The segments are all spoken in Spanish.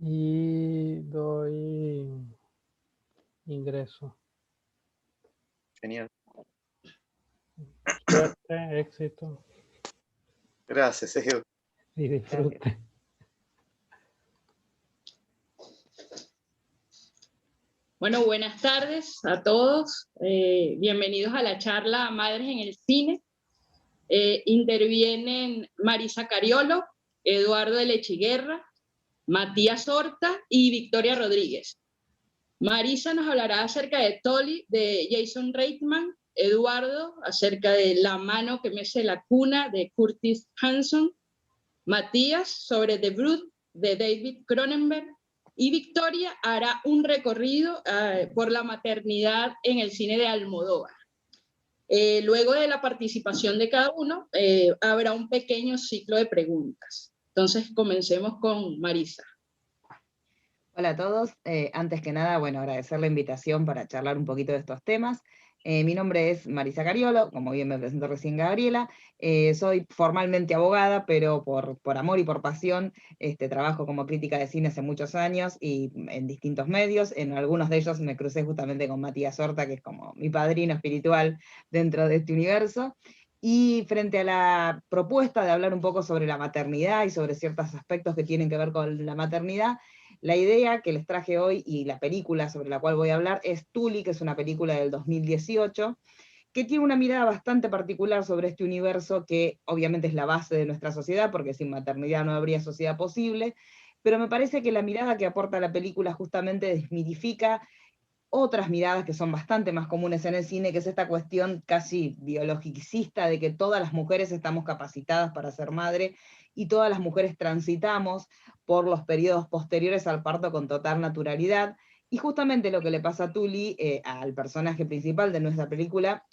y doy ingreso. Genial. Suerte, éxito Gracias, Edu. y disfrute. Bueno, buenas tardes a todos. Bienvenidos a la charla Madres en el Cine. Intervienen Marisa Cariolo, Eduardo de Lechiguerra, Matías Horta y Victoria Rodríguez. Marisa nos hablará acerca de Tully, de Jason Reitman, Eduardo acerca de La mano que mece la cuna, de Curtis Hanson, Matías sobre The Brood, de David Cronenberg, y Victoria hará un recorrido por la maternidad en el cine de Almodóvar. Luego de la participación de cada uno, habrá un pequeño ciclo de preguntas. Entonces, comencemos con Marisa. Hola a todos. Antes que nada, bueno, agradecer la invitación para charlar un poquito de estos temas. Mi nombre es Marisa Cariolo, como bien me presentó recién Gabriela. Soy formalmente abogada, pero por amor y por pasión trabajo como crítica de cine hace muchos años y en distintos medios. En algunos de ellos me crucé justamente con Matías Horta, que es como mi padrino espiritual dentro de este universo. Y frente a la propuesta de hablar un poco sobre la maternidad y sobre ciertos aspectos que tienen que ver con la maternidad, la idea que les traje hoy y la película sobre la cual voy a hablar es Tully, que es una película del 2018, que tiene una mirada bastante particular sobre este universo que obviamente es la base de nuestra sociedad, porque sin maternidad no habría sociedad posible, pero me parece que la mirada que aporta la película justamente desmitifica otras miradas que son bastante más comunes en el cine, que es esta cuestión casi biologicista de que todas las mujeres estamos capacitadas para ser madre y todas las mujeres transitamos por los periodos posteriores al parto con total naturalidad. Y justamente lo que le pasa a Tully, al personaje principal de nuestra película,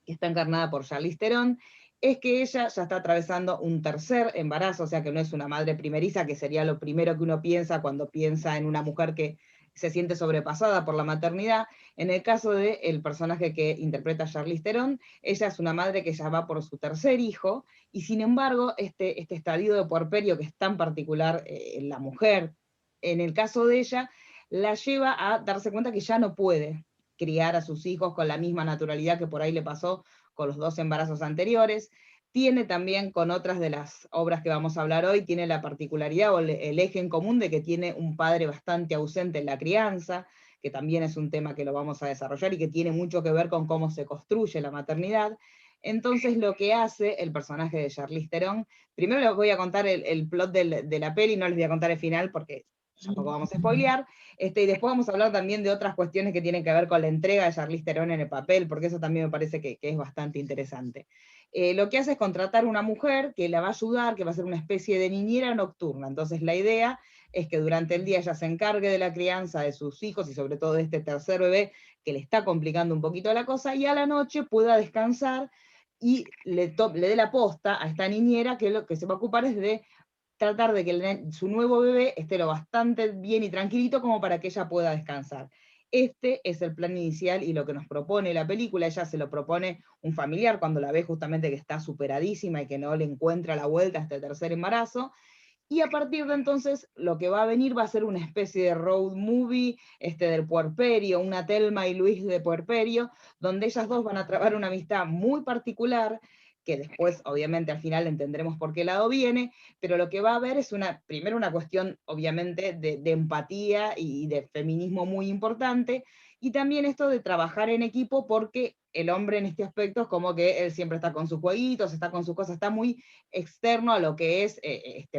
que está encarnada por Charlize Theron, es que ella ya está atravesando un tercer embarazo, o sea que no es una madre primeriza, que sería lo primero que uno piensa cuando piensa en una mujer que se siente sobrepasada por la maternidad. En el caso del personaje que interpreta Charlize Theron, ella es una madre que ya va por su tercer hijo, y sin embargo, este estadio de puerperio que es tan particular en la mujer, en el caso de ella, la lleva a darse cuenta que ya no puede criar a sus hijos con la misma naturalidad que por ahí le pasó con los 2 embarazos anteriores. Tiene también, con otras de las obras que vamos a hablar hoy, tiene la particularidad o el eje en común de que tiene un padre bastante ausente en la crianza, que también es un tema que lo vamos a desarrollar y que tiene mucho que ver con cómo se construye la maternidad. Entonces lo que hace el personaje de Charlize Theron, primero les voy a contar el plot de la peli, no les voy a contar el final porque tampoco vamos a spoilear, y después vamos a hablar también de otras cuestiones que tienen que ver con la entrega de Charlize Theron en el papel, porque eso también me parece que es bastante interesante. Lo que hace es contratar una mujer que la va a ayudar, que va a ser una especie de niñera nocturna. Entonces la idea es que durante el día ella se encargue de la crianza de sus hijos y sobre todo de este tercer bebé que le está complicando un poquito la cosa, y a la noche pueda descansar y le dé la posta a esta niñera, que lo que se va a ocupar es de tratar de que su nuevo bebé esté lo bastante bien y tranquilito como para que ella pueda descansar. Este es el plan inicial y lo que nos propone la película. Ella se lo propone un familiar cuando la ve justamente que está superadísima y que no le encuentra la vuelta a este tercer embarazo. Y a partir de entonces lo que va a venir va a ser una especie de road movie del puerperio, una Thelma y Luis de puerperio, donde ellas dos van a trabar una amistad muy particular, que después obviamente al final entenderemos por qué lado viene, pero lo que va a haber es primero una cuestión obviamente de empatía y de feminismo muy importante, y también esto de trabajar en equipo, porque el hombre en este aspecto es como que él siempre está con sus jueguitos, está con sus cosas, está muy externo a lo que es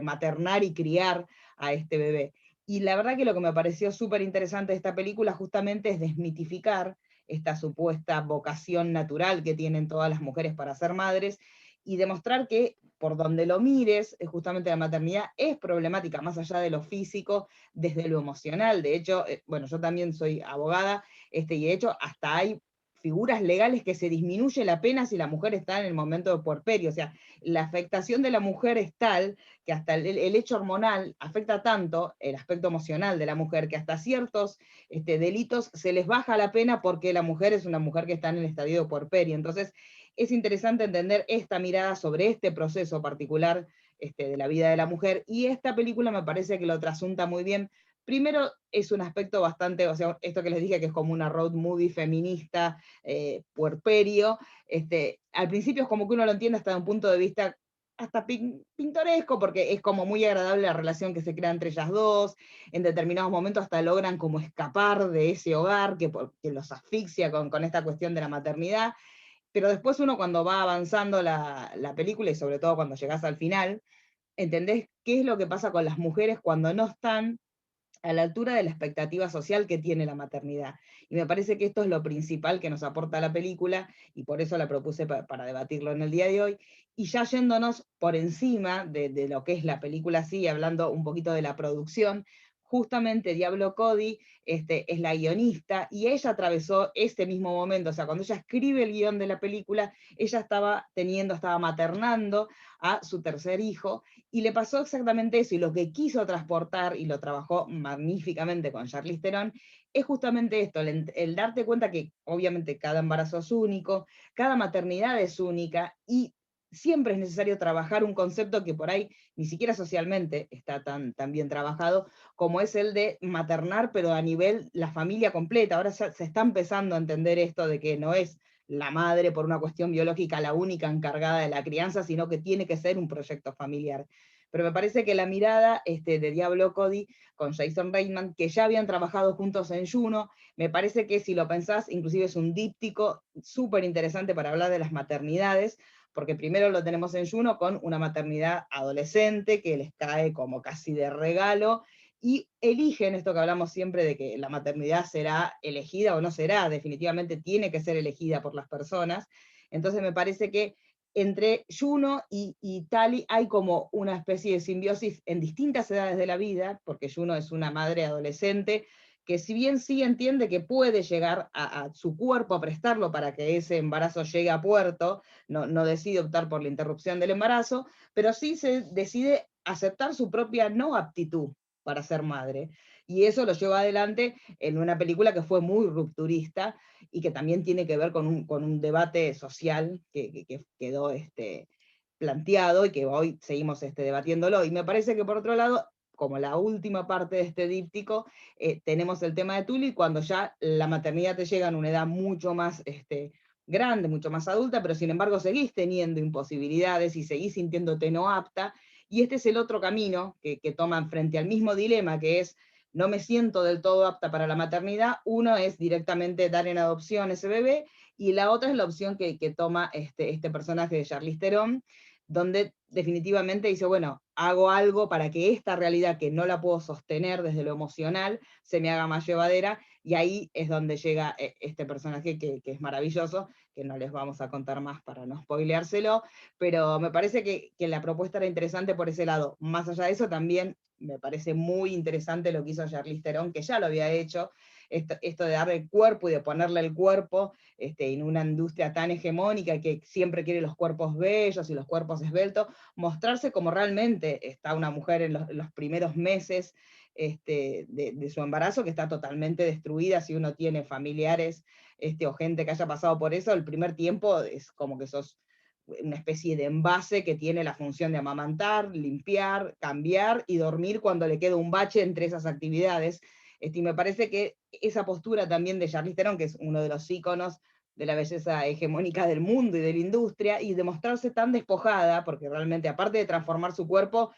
maternar y criar a este bebé. Y la verdad que lo que me pareció súper interesante de esta película justamente es desmitificar esta supuesta vocación natural que tienen todas las mujeres para ser madres, y demostrar que por donde lo mires, justamente la maternidad es problemática, más allá de lo físico, desde lo emocional. De hecho, bueno, yo también soy abogada, y de hecho hasta hay figuras legales que se disminuye la pena si la mujer está en el momento de puerperio. O sea, la afectación de la mujer es tal que hasta el hecho hormonal afecta tanto el aspecto emocional de la mujer, que hasta ciertos delitos se les baja la pena porque la mujer es una mujer que está en el estadio de puerperio. Entonces, es interesante entender esta mirada sobre este proceso particular de la vida de la mujer, y esta película me parece que lo trasunta muy bien. Primero, es un aspecto bastante, o sea, esto que les dije que es como una road movie feminista, puerperio, al principio es como que uno lo entiende hasta un punto de vista hasta pintoresco, porque es como muy agradable la relación que se crea entre ellas dos, en determinados momentos hasta logran como escapar de ese hogar que los asfixia con esta cuestión de la maternidad, pero después uno cuando va avanzando la película, y sobre todo cuando llegás al final, entendés qué es lo que pasa con las mujeres cuando no están a la altura de la expectativa social que tiene la maternidad. Y me parece que esto es lo principal que nos aporta la película, y por eso la propuse para debatirlo en el día de hoy. Y ya yéndonos por encima de lo que es la película, sí, hablando un poquito de la producción, justamente Diablo Cody es la guionista, y ella atravesó ese mismo momento, o sea, cuando ella escribe el guión de la película, ella estaba maternando a su tercer hijo, y le pasó exactamente eso, y lo que quiso transportar, y lo trabajó magníficamente con Charlize Theron, es justamente esto, el darte cuenta que obviamente cada embarazo es único, cada maternidad es única, y siempre es necesario trabajar un concepto que por ahí ni siquiera socialmente está tan bien trabajado, como es el de maternar, pero a nivel la familia completa. Ahora ya se está empezando a entender esto de que no es la madre por una cuestión biológica la única encargada de la crianza, sino que tiene que ser un proyecto familiar. Pero me parece que la mirada de Diablo Cody con Jason Reitman, que ya habían trabajado juntos en Juno, me parece que si lo pensás, inclusive es un díptico súper interesante para hablar de las maternidades, porque primero lo tenemos en Juno con una maternidad adolescente que les cae como casi de regalo, y eligen esto que hablamos siempre de que la maternidad será elegida o no será, definitivamente tiene que ser elegida por las personas. Entonces me parece que entre Juno y Tali hay como una especie de simbiosis en distintas edades de la vida, porque Juno es una madre adolescente que si bien sí entiende que puede llegar a su cuerpo a prestarlo para que ese embarazo llegue a puerto, no decide optar por la interrupción del embarazo, pero sí se decide aceptar su propia no aptitud para ser madre. Y eso lo lleva adelante en una película que fue muy rupturista y que también tiene que ver con un debate social que quedó planteado y que hoy seguimos debatiéndolo. Y me parece que por otro lado, como la última parte de este díptico, tenemos el tema de Tully, cuando ya la maternidad te llega en una edad mucho más grande, mucho más adulta, pero sin embargo seguís teniendo imposibilidades y seguís sintiéndote no apta, y este es el otro camino que toman frente al mismo dilema, que es no me siento del todo apta para la maternidad. Uno es directamente dar en adopción ese bebé, y la otra es la opción que toma este personaje de Charlize Theron, donde definitivamente dice, bueno, hago algo para que esta realidad que no la puedo sostener desde lo emocional se me haga más llevadera, y ahí es donde llega este personaje que es maravilloso, que no les vamos a contar más para no spoileárselo, pero me parece que la propuesta era interesante por ese lado. Más allá de eso, también me parece muy interesante lo que hizo Charlize Theron, que ya lo había hecho, esto de darle el cuerpo y de ponerle el cuerpo en una industria tan hegemónica que siempre quiere los cuerpos bellos y los cuerpos esbeltos, mostrarse como realmente está una mujer en los primeros meses de su embarazo, que está totalmente destruida. Si uno tiene familiares o gente que haya pasado por eso, el primer tiempo es como que sos una especie de envase que tiene la función de amamantar, limpiar, cambiar y dormir cuando le queda un bache entre esas actividades. Y me parece que esa postura también de Charlize Theron, que es uno de los íconos de la belleza hegemónica del mundo y de la industria, y de mostrarse tan despojada, porque realmente aparte de transformar su cuerpo,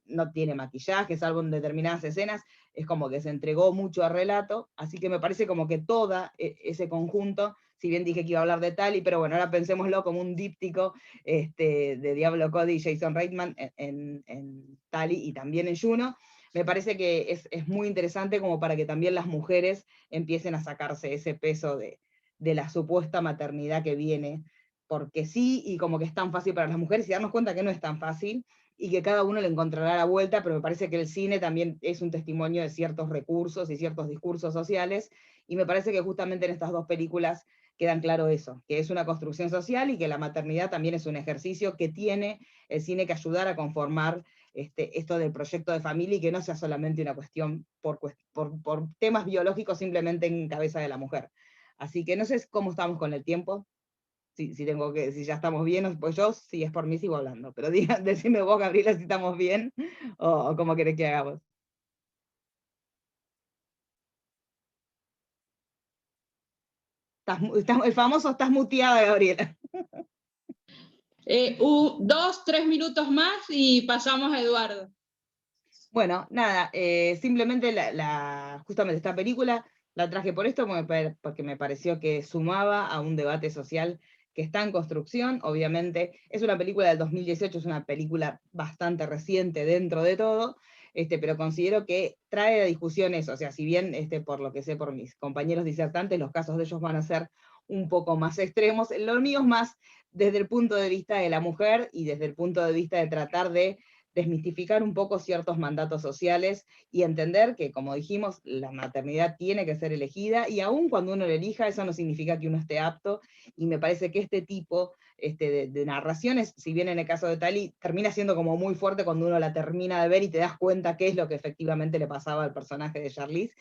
no tiene maquillaje, salvo en determinadas escenas, es como que se entregó mucho al relato, así que me parece como que todo ese conjunto, si bien dije que iba a hablar de Tali, pero bueno, ahora pensémoslo como un díptico de Diablo Cody y Jason Reitman en Tali y también en Juno. Me parece que es muy interesante como para que también las mujeres empiecen a sacarse ese peso de la supuesta maternidad que viene, porque sí, y como que es tan fácil para las mujeres, y darnos cuenta que no es tan fácil, y que cada uno le encontrará la vuelta, pero me parece que el cine también es un testimonio de ciertos recursos y ciertos discursos sociales, y me parece que justamente en estas dos películas quedan claro eso, que es una construcción social y que la maternidad también es un ejercicio que tiene el cine que ayudar a conformar esto del proyecto de familia, y que no sea solamente una cuestión por temas biológicos simplemente en cabeza de la mujer. Así que no sé cómo estamos con el tiempo. si ya estamos bien, pues yo, si es por mí, sigo hablando. Pero decime vos, Gabriela, si estamos bien o cómo querés que hagamos. El famoso estás muteada, Gabriela. 2, 3 minutos más y pasamos a Eduardo. Bueno, nada, simplemente justamente esta película la traje por esto, porque me pareció que sumaba a un debate social que está en construcción. Obviamente es una película del 2018, es una película bastante reciente dentro de todo, pero considero que trae a discusión eso. O sea, si bien por lo que sé por mis compañeros disertantes, los casos de ellos van a ser un poco más extremos, lo mío es más desde el punto de vista de la mujer y desde el punto de vista de tratar de desmistificar un poco ciertos mandatos sociales y entender que, como dijimos, la maternidad tiene que ser elegida, y aun cuando uno la elija, eso no significa que uno esté apto, y me parece que este tipo de narraciones, si bien en el caso de Tali, termina siendo como muy fuerte cuando uno la termina de ver y te das cuenta qué es lo que efectivamente le pasaba al personaje de Charlize.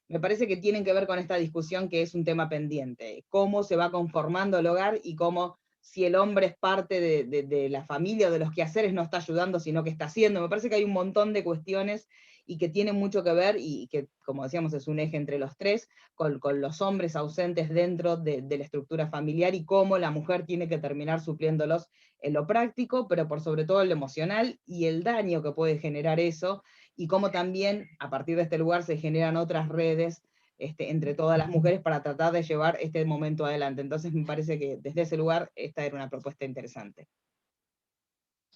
Me parece que tienen que ver con esta discusión que es un tema pendiente, cómo se va conformando el hogar y cómo, si el hombre es parte de la familia o de los quehaceres, no está ayudando, sino que está haciendo. Me parece que hay un montón de cuestiones y que tienen mucho que ver, y que, como decíamos, es un eje entre los tres, con los hombres ausentes dentro de la estructura familiar, y cómo la mujer tiene que terminar supliéndolos en lo práctico, pero por sobre todo en lo emocional, y el daño que puede generar eso, y cómo también a partir de este lugar se generan otras redes entre todas las mujeres para tratar de llevar este momento adelante. Entonces me parece que desde ese lugar esta era una propuesta interesante.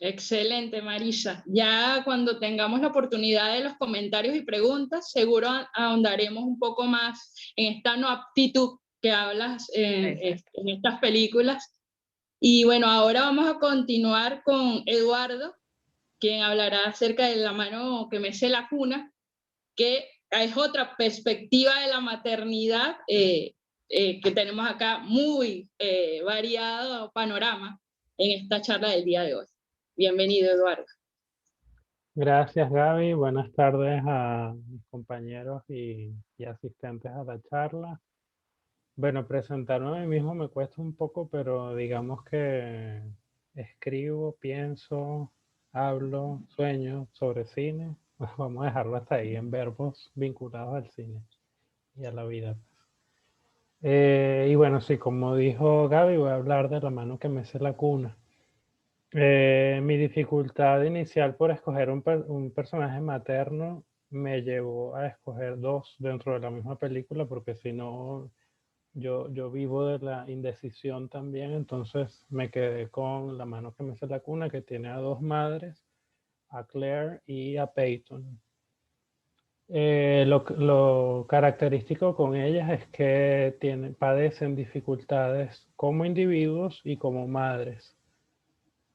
Excelente, Marisa. Ya cuando tengamos la oportunidad de los comentarios y preguntas, seguro ahondaremos un poco más en esta no aptitud que hablas en estas películas. Y bueno, ahora vamos a continuar con Eduardo, quien hablará acerca de La mano que mece la cuna, que es otra perspectiva de la maternidad que tenemos acá, muy variado panorama en esta charla del día de hoy. Bienvenido, Eduardo. Gracias, Gaby. Buenas tardes a mis compañeros y asistentes a la charla. Bueno, presentarme a mí mismo me cuesta un poco, pero digamos que escribo, pienso, hablo, sueño sobre cine. Vamos a dejarlo hasta ahí en verbos vinculados al cine y a la vida. Y bueno, sí, como dijo Gaby, voy a hablar de La mano que mece la cuna. Mi dificultad inicial por escoger un personaje materno me llevó a escoger dos dentro de la misma película, porque si no, yo vivo de la indecisión también. Entonces me quedé con La mano que mece la cuna, que tiene a dos madres, a Claire y a Peyton. Lo característico con ellas es que padecen dificultades como individuos y como madres.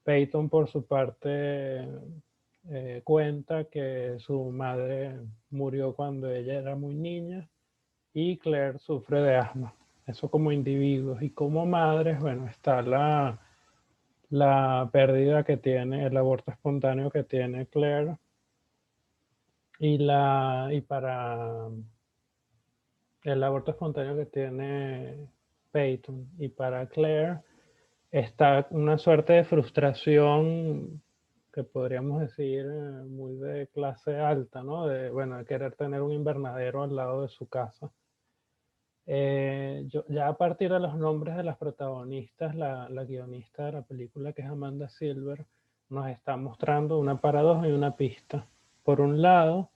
Peyton, por su parte, cuenta que su madre murió cuando ella era muy niña, y Claire sufre de asma. Eso como individuos. Y como madres, bueno, está la pérdida que tiene, el aborto espontáneo que tiene Claire, y para el aborto espontáneo que tiene Peyton, y para Claire está una suerte de frustración que podríamos decir muy de clase alta, ¿no? De querer tener un invernadero al lado de su casa. Ya a partir de los nombres de las protagonistas, la guionista de la película, que es Amanda Silver, nos está mostrando una paradoja y una pista. Por un lado,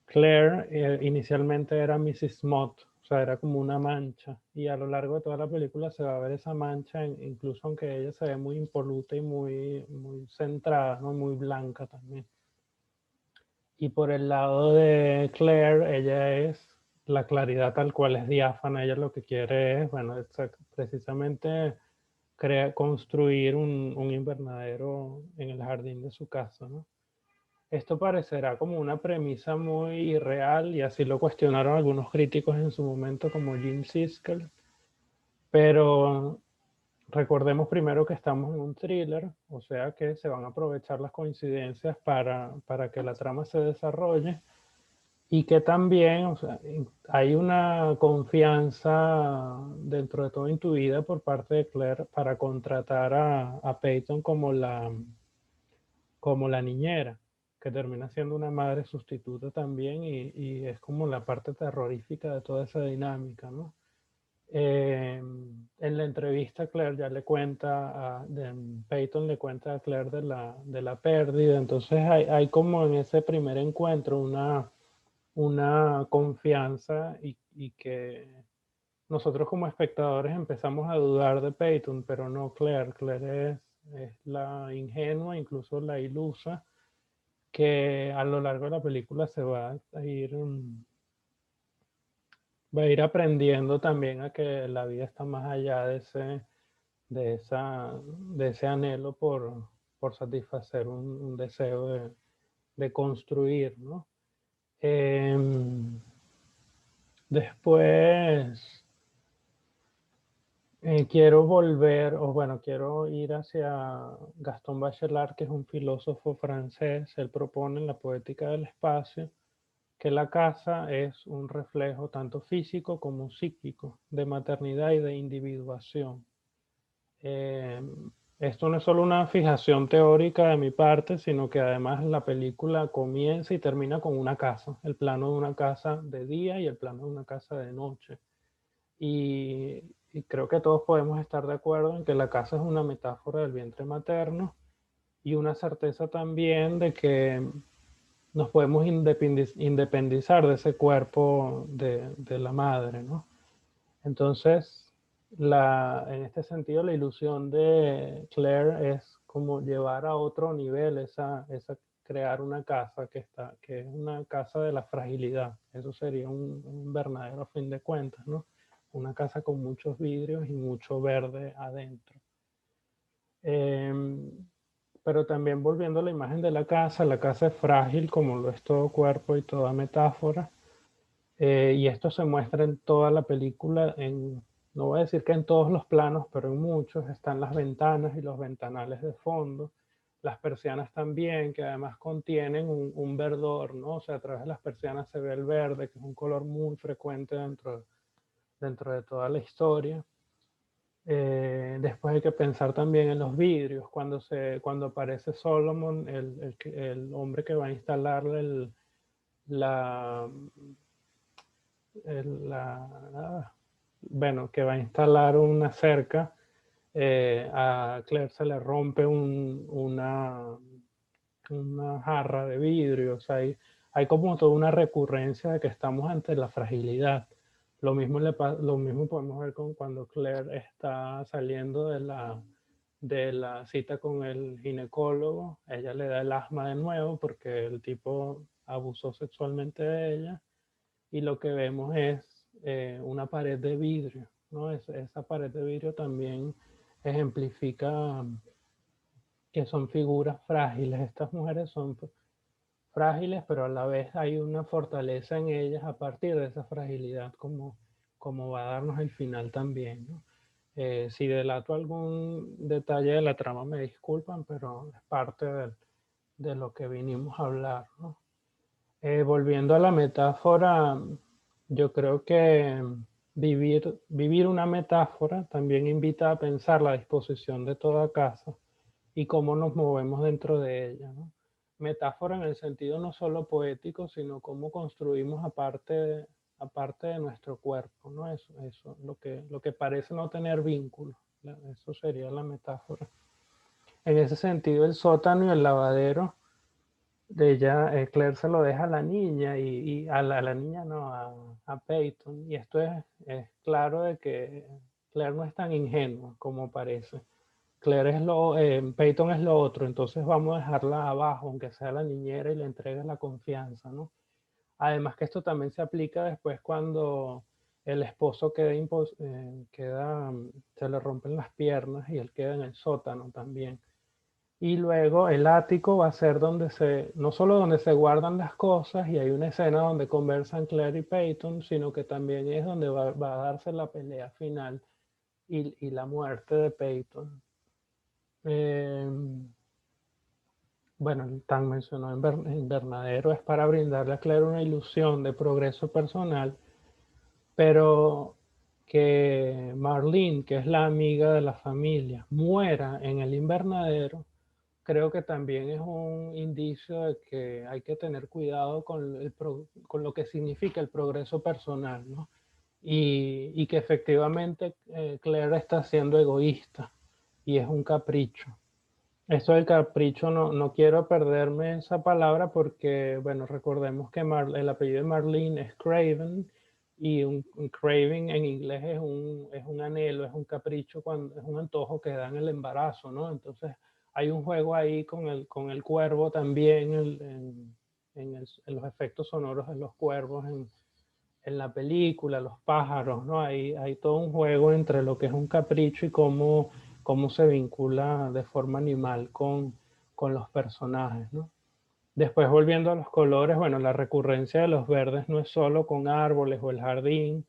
Claire inicialmente era Mrs. Mott, o sea, era como una mancha, y a lo largo de toda la película se va a ver esa mancha, incluso aunque ella se ve muy impoluta y muy, muy centrada, ¿no? Muy blanca también. Y por el lado de Claire, ella es la claridad tal cual, es diáfana. Ella lo que quiere es, bueno, precisamente construir un invernadero en el jardín de su casa, ¿no? Esto parecerá como una premisa muy irreal, y así lo cuestionaron algunos críticos en su momento, como Jim Siskel, pero recordemos primero que estamos en un thriller, o sea que se van a aprovechar las coincidencias para que la trama se desarrolle, y que también, o sea, hay una confianza dentro de todo intuida por parte de Claire para contratar a Peyton como la niñera, que termina siendo una madre sustituta también y es como la parte terrorífica de toda esa dinámica, ¿no? En la entrevista Claire ya le cuenta, Peyton le cuenta a Claire de la pérdida, entonces hay como en ese primer encuentro una confianza y que nosotros como espectadores empezamos a dudar de Peyton, pero no Claire. Claire es la ingenua, incluso la ilusa, que a lo largo de la película se va a ir, va a ir aprendiendo también a que la vida está más allá de ese anhelo por satisfacer un deseo de construir, ¿no? Después quiero volver, o bueno, quiero ir hacia Gaston Bachelard, que es un filósofo francés. Él propone en la Poética del Espacio que la casa es un reflejo tanto físico como psíquico de maternidad y de individuación. Eh, Esto no es solo una fijación teórica de mi parte, sino que además la película comienza y termina con una casa, el plano de una casa de día y el plano de una casa de noche. Y creo que todos podemos estar de acuerdo en que la casa es una metáfora del vientre materno y una certeza también de que nos podemos independizar de ese cuerpo de la madre, ¿no? Entonces, en este sentido, la ilusión de Claire es como llevar a otro nivel crear una casa que es una casa de la fragilidad. Eso sería un verdadero fin de cuentas, ¿no? Una casa con muchos vidrios y mucho verde adentro. Pero también volviendo a la imagen de la casa es frágil como lo es todo cuerpo y toda metáfora. Y esto se muestra en toda la película, no voy a decir que en todos los planos, pero en muchos están las ventanas y los ventanales de fondo, las persianas también, que además contienen un verdor, ¿no? O sea, a través de las persianas se ve el verde, que es un color muy frecuente dentro de toda la historia. Después hay que pensar también en los vidrios, cuando aparece Solomon, el hombre que va a instalarle la, bueno, que va a instalar una cerca, a Claire se le rompe una jarra de vidrio. O sea, hay como toda una recurrencia de que estamos ante la fragilidad. Lo mismo podemos ver con cuando Claire está saliendo de la cita con el ginecólogo. Ella le da el asma de nuevo porque el tipo abusó sexualmente de ella y lo que vemos es una pared de vidrio, ¿no? Esa pared de vidrio también ejemplifica que son figuras frágiles. Estas mujeres son frágiles, pero a la vez hay una fortaleza en ellas a partir de esa fragilidad, como va a darnos el final también, ¿no? Si delato algún detalle de la trama, me disculpan, pero es parte de lo que vinimos a hablar, ¿no? Volviendo a la metáfora, yo creo que vivir una metáfora también invita a pensar la disposición de toda casa y cómo nos movemos dentro de ella, ¿no? Metáfora en el sentido no solo poético, sino cómo construimos aparte de nuestro cuerpo, ¿no? Eso lo que parece no tener vínculo, eso sería la metáfora. En ese sentido, el sótano y el lavadero de ella, Claire se lo deja a la niña y a la niña no, a Peyton. Y esto es claro de que Claire no es tan ingenua como parece. Peyton es lo otro, entonces vamos a dejarla abajo, aunque sea la niñera, y le entregues la confianza, ¿no? Además que esto también se aplica después cuando el esposo se le rompen las piernas y él queda en el sótano también. Y luego el ático va a ser no solo donde se guardan las cosas y hay una escena donde conversan Claire y Peyton, sino que también es donde va a darse la pelea final y la muerte de Peyton. bueno, el tan mencionado invernadero es para brindarle a Claire una ilusión de progreso personal, pero que Marlene, que es la amiga de la familia, muera en el invernadero, creo que también es un indicio de que hay que tener cuidado con lo que significa el progreso personal, ¿no? Y que efectivamente Claire está siendo egoísta y es un capricho. Eso del capricho no quiero perderme esa palabra porque, bueno, recordemos que el apellido de Marlene es Craven y un craving en inglés es un anhelo, es un capricho, es un antojo que da en el embarazo, ¿no? Entonces hay un juego ahí con el cuervo también, en los efectos sonoros de los cuervos en la película, los pájaros, ¿no? Hay todo un juego entre lo que es un capricho y cómo se vincula de forma animal con los personajes, ¿no? Después, volviendo a los colores, bueno, la recurrencia de los verdes no es solo con árboles o el jardín,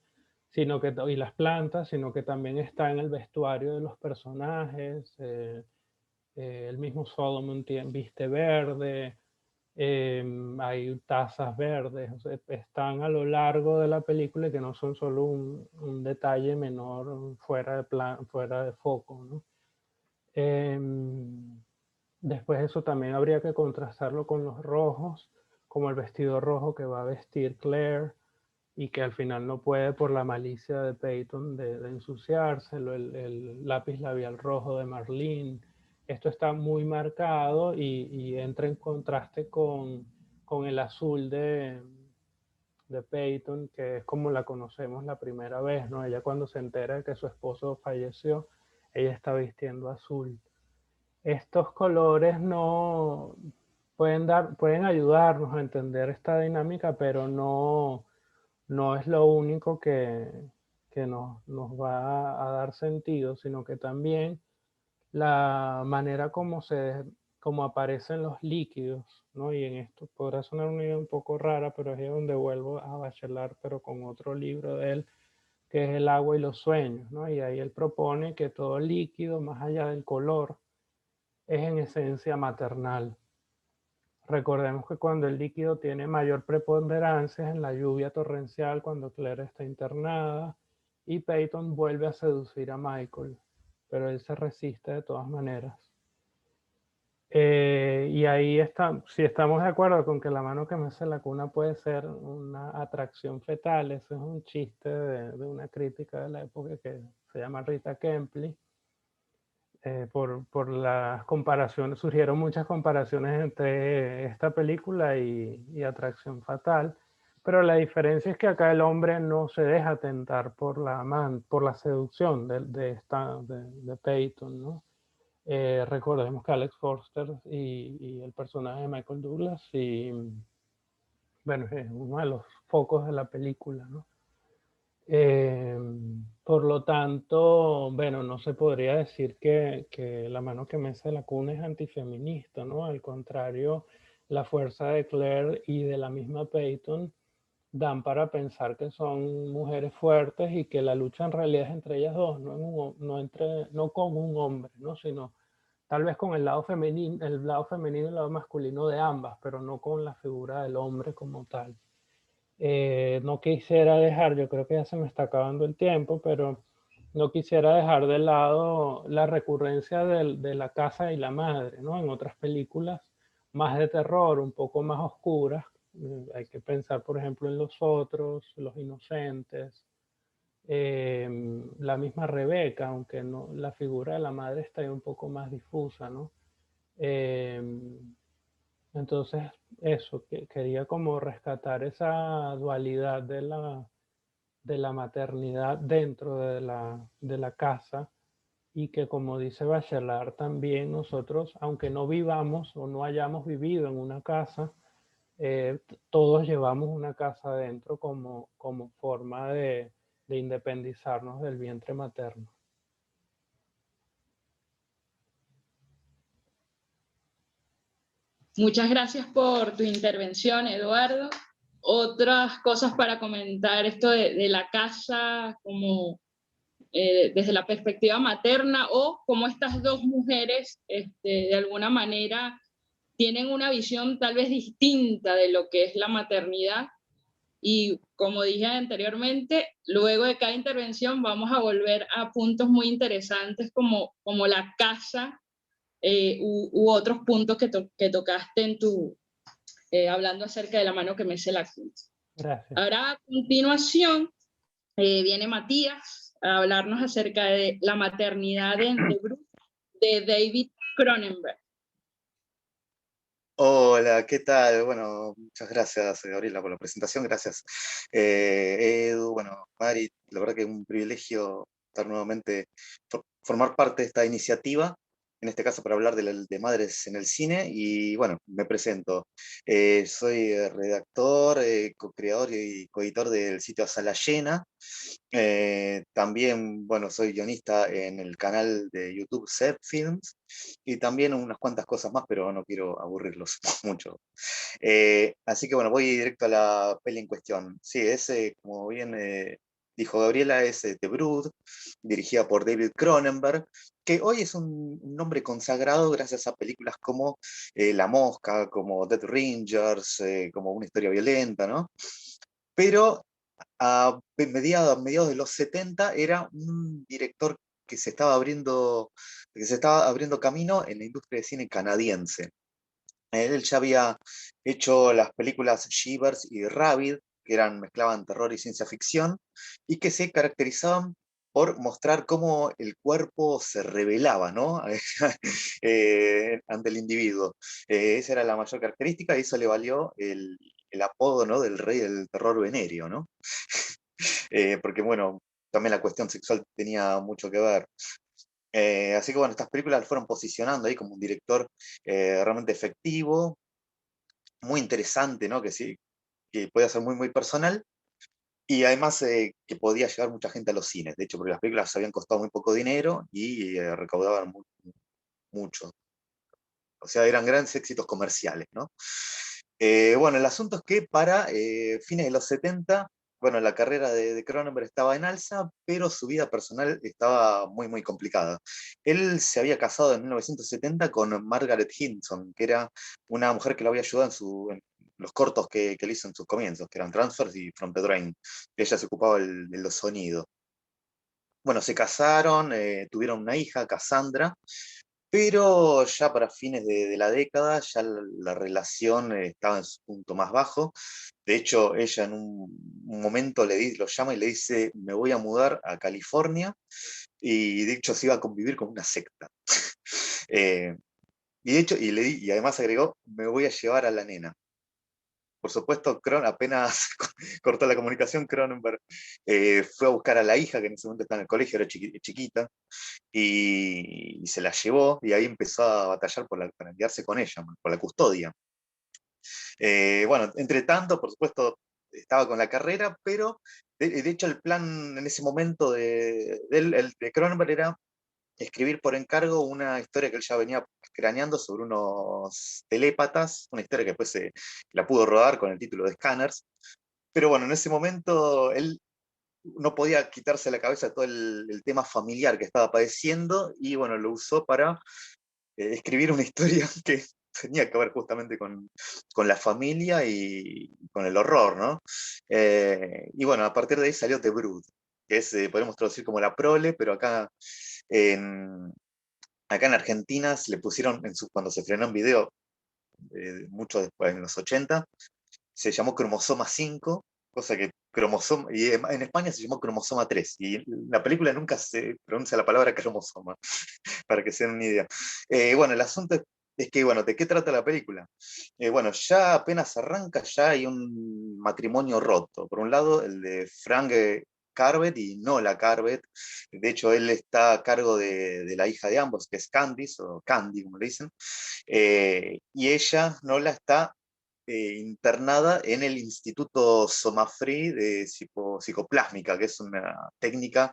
y las plantas, sino que también está en el vestuario de los personajes. El mismo Solomon viste verde, hay tazas verdes, o sea, están a lo largo de la película y que no son solo un detalle menor fuera de foco, ¿no? Después eso también habría que contrastarlo con los rojos, como el vestido rojo que va a vestir Claire y que al final no puede por la malicia de Peyton de ensuciárselo, el lápiz labial rojo de Marlene. Esto está muy marcado y entra en contraste con el azul de Peyton, que es como la conocemos la primera vez, ¿no? Ella cuando se entera de que su esposo falleció, ella está vistiendo azul. Estos colores no pueden ayudarnos a entender esta dinámica, pero no es lo único que nos va a dar sentido, sino que también la manera como aparecen los líquidos, ¿no? Y en esto podrá sonar una idea un poco rara, pero es donde vuelvo a Bachelard, pero con otro libro de él, que es El agua y los sueños, ¿no? Y ahí él propone que todo líquido, más allá del color, es en esencia maternal. Recordemos que cuando el líquido tiene mayor preponderancia es en la lluvia torrencial, cuando Claire está internada y Peyton vuelve a seducir a Michael, pero él se resiste de todas maneras. Y ahí está, si estamos de acuerdo con que la mano que mece la cuna puede ser una atracción fetal, eso es un chiste de una crítica de la época que se llama Rita Kempley. Por las comparaciones, surgieron muchas comparaciones entre esta película y Atracción Fatal, pero la diferencia es que acá el hombre no se deja tentar por la seducción de Peyton, ¿no? Recordemos que Alex Forster y el personaje de Michael Douglas, bueno, es uno de los focos de la película, ¿no? Por lo tanto, bueno, no se podría decir que la mano que mece la cuna es antifeminista, ¿no? Al contrario, la fuerza de Claire y de la misma Peyton dan para pensar que son mujeres fuertes y que la lucha en realidad es entre ellas dos, no con un hombre, ¿no? Sino tal vez con el lado femenino y el lado masculino de ambas, pero no con la figura del hombre como tal. No quisiera dejar, yo creo que ya se me está acabando el tiempo, pero no quisiera dejar de lado la recurrencia de la casa y la madre, ¿no? En otras películas más de terror, un poco más oscuras, hay que pensar, por ejemplo, en Los Otros, Los Inocentes, la misma Rebeca, aunque no, la figura de la madre está ahí un poco más difusa, ¿no? Entonces, eso, quería como rescatar esa dualidad de la maternidad dentro de la casa y que, como dice Bachelard, también nosotros, aunque no vivamos o no hayamos vivido en una casa, todos llevamos una casa adentro como forma de independizarnos del vientre materno. Muchas gracias por tu intervención, Eduardo. Otras cosas para comentar esto de la casa como desde la perspectiva materna o cómo estas dos mujeres de alguna manera tienen una visión tal vez distinta de lo que es la maternidad. Y como dije anteriormente, luego de cada intervención vamos a volver a puntos muy interesantes como la casa u otros puntos que tocaste hablando acerca de la mano que mece la cruz. Gracias. Ahora a continuación viene Matías a hablarnos acerca de la maternidad de Bruce, de David Cronenberg. Hola, ¿qué tal? Bueno, muchas gracias, Gabriela, por la presentación. Gracias, Edu, bueno, Mari, la verdad que es un privilegio estar nuevamente, formar parte de esta iniciativa, en este caso para hablar de madres en el cine, y bueno, me presento. Soy redactor, co-creador y coeditor del sitio Sala Llena. También, bueno, soy guionista en el canal de YouTube Set Films y también unas cuantas cosas más, pero no quiero aburrirlos mucho. Así que bueno, voy directo a la peli en cuestión. Sí, es, como bien dijo Gabriela, es The Brood, dirigida por David Cronenberg, que hoy es un nombre consagrado gracias a películas como La Mosca, como Dead Ringers, como Una historia violenta, ¿no? Pero a mediados de los 70 era un director que se estaba abriendo camino en la industria de cine canadiense. Él ya había hecho las películas Shivers y Rabid, que mezclaban terror y ciencia ficción, y que se caracterizaban por mostrar cómo el cuerpo se rebelaba, ¿no? Ante el individuo. Esa era la mayor característica y eso le valió el apodo, ¿no?, del rey del terror venéreo, ¿no? Porque bueno, también la cuestión sexual tenía mucho que ver. Así que bueno, estas películas lo fueron posicionando ahí como un director realmente efectivo, muy interesante, ¿no? Que sí, que podía ser muy, muy personal, y además que podía llevar mucha gente a los cines, de hecho, porque las películas habían costado muy poco dinero y recaudaban mucho. O sea, eran grandes éxitos comerciales, ¿no? Bueno, el asunto es que para fines de los 70, bueno, la carrera de Cronenberg estaba en alza, pero su vida personal estaba muy, muy complicada. Él se había casado en 1970 con Margaret Hinson, que era una mujer que lo había ayudado en los cortos que él hizo en sus comienzos, que eran Transfers y From the Drain. Ella se ocupaba de los sonidos. Bueno, se casaron, tuvieron una hija, Cassandra, pero ya para fines de la década ya la relación estaba en su punto más bajo. De hecho, ella en un momento lo llama y le dice: me voy a mudar a California, y de hecho se iba a convivir con una secta. Eh, y de hecho, y además agregó: me voy a llevar a la nena. Por supuesto, apenas cortó la comunicación, Cronenberg fue a buscar a la hija, que en ese momento estaba en el colegio, era chiquita, y se la llevó, y ahí empezó a batallar para enviarse con ella, por la custodia. Bueno, entre tanto, por supuesto, estaba con la carrera, pero de hecho el plan en ese momento de Cronenberg era escribir por encargo una historia que él ya venía craneando sobre unos telépatas, una historia que después la pudo rodar con el título de Scanners. Pero bueno, en ese momento él no podía quitarse de la cabeza todo el tema familiar que estaba padeciendo, y bueno, lo usó para escribir una historia que tenía que ver justamente con la familia y con el horror, ¿no? Y bueno, a partir de ahí salió The Brood, que es, podemos traducir como la prole, pero en, acá en Argentina le pusieron, cuando se estrenó en video, mucho después, en los 80, se llamó Cromosoma 5, cosa que y en España se llamó Cromosoma 3, y en la película nunca se pronuncia la palabra cromosoma, para que se den una idea. Bueno, el asunto es que, bueno, ¿de qué trata la película? Bueno, ya apenas arranca, ya hay un matrimonio roto. Por un lado, el de Frank Carbet y Nola Carbet. De hecho, él está a cargo de la hija de ambos, que es Candice, o Candy, como le dicen. Y ella, Nola, está internada en el Instituto Somafree de Psicoplásmica, que es una técnica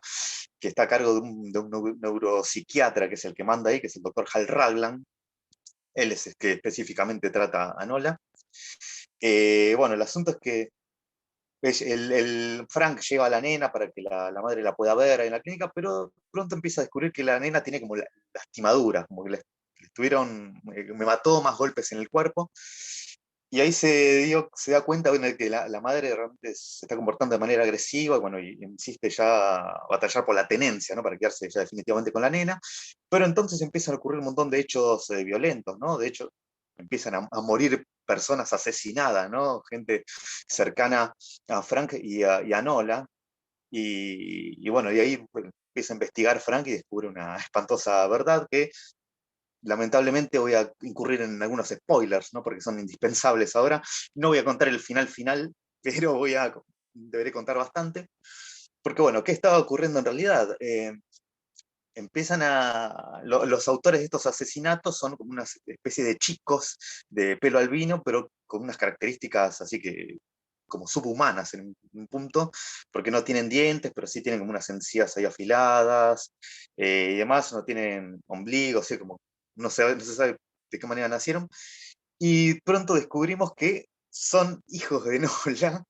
que está a cargo de un neuropsiquiatra, que es el que manda ahí, que es el doctor Hal Raglan. Él es el que específicamente trata a Nola. Bueno, el asunto es que el Frank lleva a la nena para que la madre la pueda ver ahí en la clínica, pero pronto empieza a descubrir que la nena tiene como lastimaduras, como que le me mató más golpes en el cuerpo. Y ahí se da cuenta, bueno, de que la madre realmente se está comportando de manera agresiva, bueno, y insiste ya a batallar por la tenencia, ¿no? Para quedarse ya definitivamente con la nena. Pero entonces empiezan a ocurrir un montón de hechos violentos, ¿no? De hecho, empiezan a morir personas asesinadas, ¿no? Gente cercana a Frank y a Nola. Y bueno, y ahí bueno, empieza a investigar Frank y descubre una espantosa verdad que lamentablemente voy a incurrir en algunos spoilers, ¿no? Porque son indispensables ahora. No voy a contar el final, pero deberé contar bastante. Porque bueno, ¿qué estaba ocurriendo en realidad? Los autores de estos asesinatos son como una especie de chicos de pelo albino, pero con unas características así que como subhumanas en un punto, porque no tienen dientes, pero sí tienen como unas encías ahí afiladas, y demás, no tienen ombligo, así como no se sabe de qué manera nacieron, y pronto descubrimos que son hijos de Nola,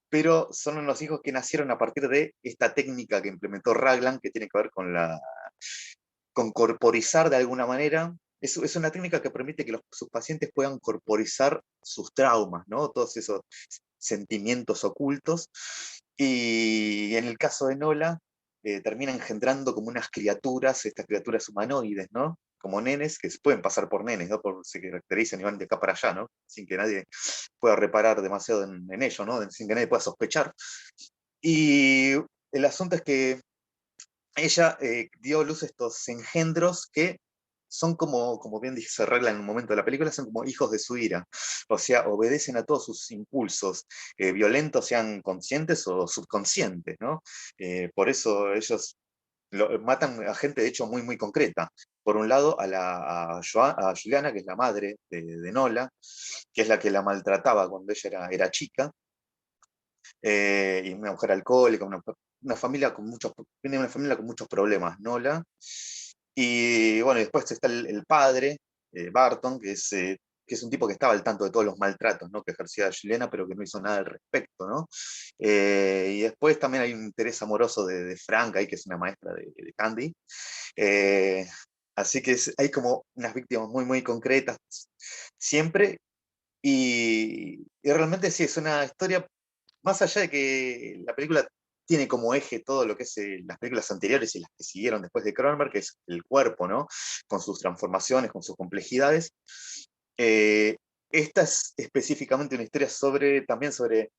pero son unos hijos que nacieron a partir de esta técnica que implementó Raglan, que tiene que ver con corporizar de alguna manera. Es una técnica que permite que sus pacientes puedan corporizar sus traumas, ¿no? Todos esos sentimientos ocultos. Y en el caso de Nola, termina engendrando como unas criaturas, estas criaturas humanoides, ¿no? Como nenes, que se pueden pasar por nenes, ¿no? Se caracterizan y van de acá para allá, ¿no? Sin que nadie pueda reparar demasiado en ello, ¿no? Sin que nadie pueda sospechar. Y el asunto es que ella dio luz a estos engendros que son como bien se arregla en un momento de la película, son como hijos de su ira. O sea, obedecen a todos sus impulsos violentos, sean conscientes o subconscientes, ¿no? Por eso ellos matan a gente, de hecho, muy, muy concreta. Por un lado, a Juliana, que es la madre de Nola, que es la que la maltrataba cuando ella era chica, y una mujer alcohólica, una familia viene de una familia con muchos problemas, Nola. Y bueno, después está el padre, Barton, que es un tipo que estaba al tanto de todos los maltratos, ¿no? Que ejercía Juliana, pero que no hizo nada al respecto, ¿no? Y después también hay un interés amoroso de Frank, ahí, que es una maestra de Candy. Eh, Así que hay como unas víctimas muy, muy concretas siempre. Y realmente sí, es una historia más allá de que la película tiene como eje todo lo que es las películas anteriores y las que siguieron después de Cronenberg, que es el cuerpo, ¿no? Con sus transformaciones, con sus complejidades. Eh, Esta es específicamente una historia también sobre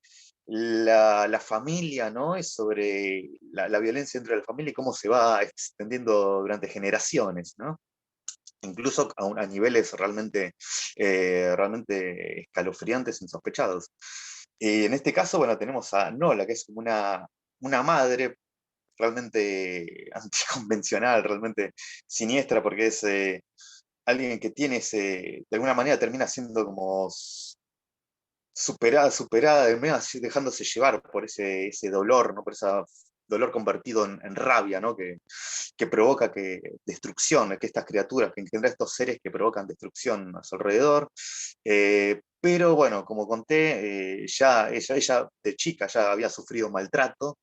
la familia, ¿no? Es sobre la violencia dentro de la familia y cómo se va extendiendo durante generaciones, ¿no? Incluso a niveles realmente escalofriantes, insospechados. Y en este caso, bueno, tenemos a Nola, que es como una madre realmente anticonvencional, realmente siniestra, porque es alguien que tiene de alguna manera termina siendo como superada, dejándose llevar por ese dolor, ¿no? Por ese dolor convertido en rabia, ¿no? Que provoca destrucción, que estas criaturas, que engendran estos seres que provocan destrucción a su alrededor. Pero bueno, como conté, ella de chica ya había sufrido maltrato,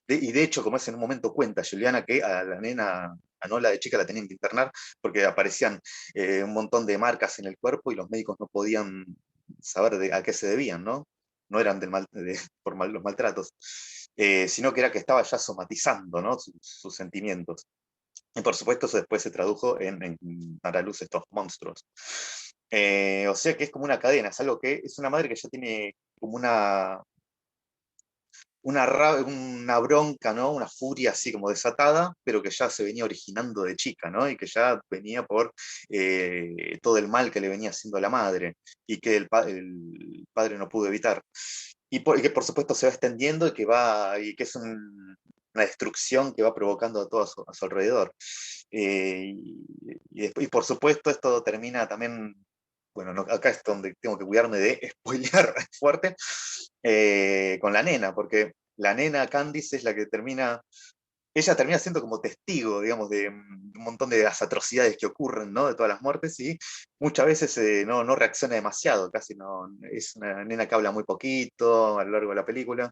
y de hecho, como es en un momento cuenta Juliana, que a la nena, a Nola de chica la tenían que internar porque aparecían un montón de marcas en el cuerpo y los médicos no podían saber a qué se debían, ¿no? No eran los maltratos, sino que era que estaba ya somatizando, ¿no? Sus sentimientos. Y por supuesto eso después se tradujo en dar a luz estos monstruos. O sea que es como una cadena, es algo que es una madre que ya tiene como una bronca, ¿no? Una furia así como desatada, pero que ya se venía originando de chica, ¿no? Y que ya venía por todo el mal que le venía haciendo la madre y que el padre no pudo evitar. Y que por supuesto se va extendiendo y que es una destrucción que va provocando a todo a su alrededor. Y por supuesto esto termina también, bueno, acá es donde tengo que cuidarme de spoilear fuerte, con la nena, porque la nena Candice es la que ella termina siendo como testigo, digamos, de un montón de las atrocidades que ocurren, ¿no? De todas las muertes, y muchas veces no reacciona demasiado, casi no, es una nena que habla muy poquito a lo largo de la película.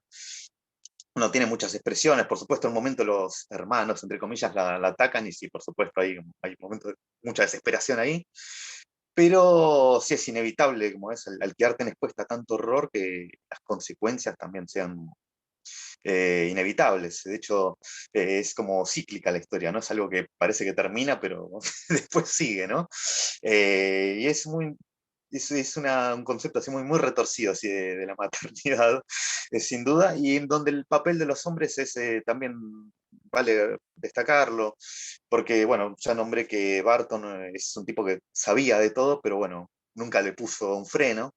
no tiene muchas expresiones. Por supuesto, en un momento los hermanos, entre comillas, la atacan, y sí, por supuesto, hay un momento de mucha desesperación ahí. Pero sí es inevitable, como es, al quedarte expuesta a tanto horror, que las consecuencias también sean inevitables. De hecho, es como cíclica la historia, ¿no? Es algo que parece que termina, pero después sigue, ¿no? Y es muy... Es un concepto así muy, muy retorcido así de la maternidad, sin duda, y en donde el papel de los hombres es también, vale destacarlo, porque, bueno, ya nombré que Barton es un tipo que sabía de todo, pero bueno, nunca le puso un freno.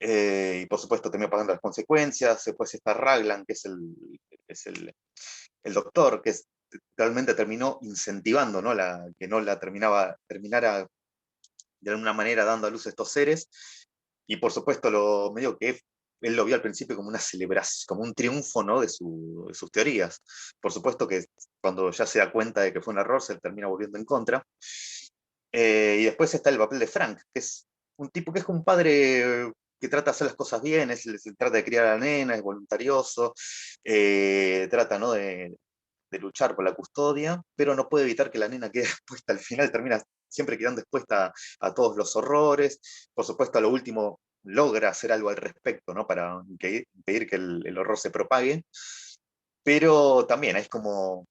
Y por supuesto terminó pagando las consecuencias. Después está Raglan, que es el doctor, que realmente terminó incentivando, ¿no? Que no la terminara de alguna manera dando a luz a estos seres. Y por supuesto, medio que él lo vio al principio como una celebración, como un triunfo, ¿no? de sus teorías. Por supuesto que cuando ya se da cuenta de que fue un error, se termina volviendo en contra. Y después está el papel de Frank, que es un tipo que es un padre que trata de hacer las cosas bien, trata de criar a la nena, es voluntarioso, trata, ¿no? de luchar por la custodia, pero no puede evitar que la nena quede expuesta, al final termina siempre quedando expuesta a todos los horrores. Por supuesto, a lo último logra hacer algo al respecto, ¿no? Para impedir que el horror se propague, pero también es como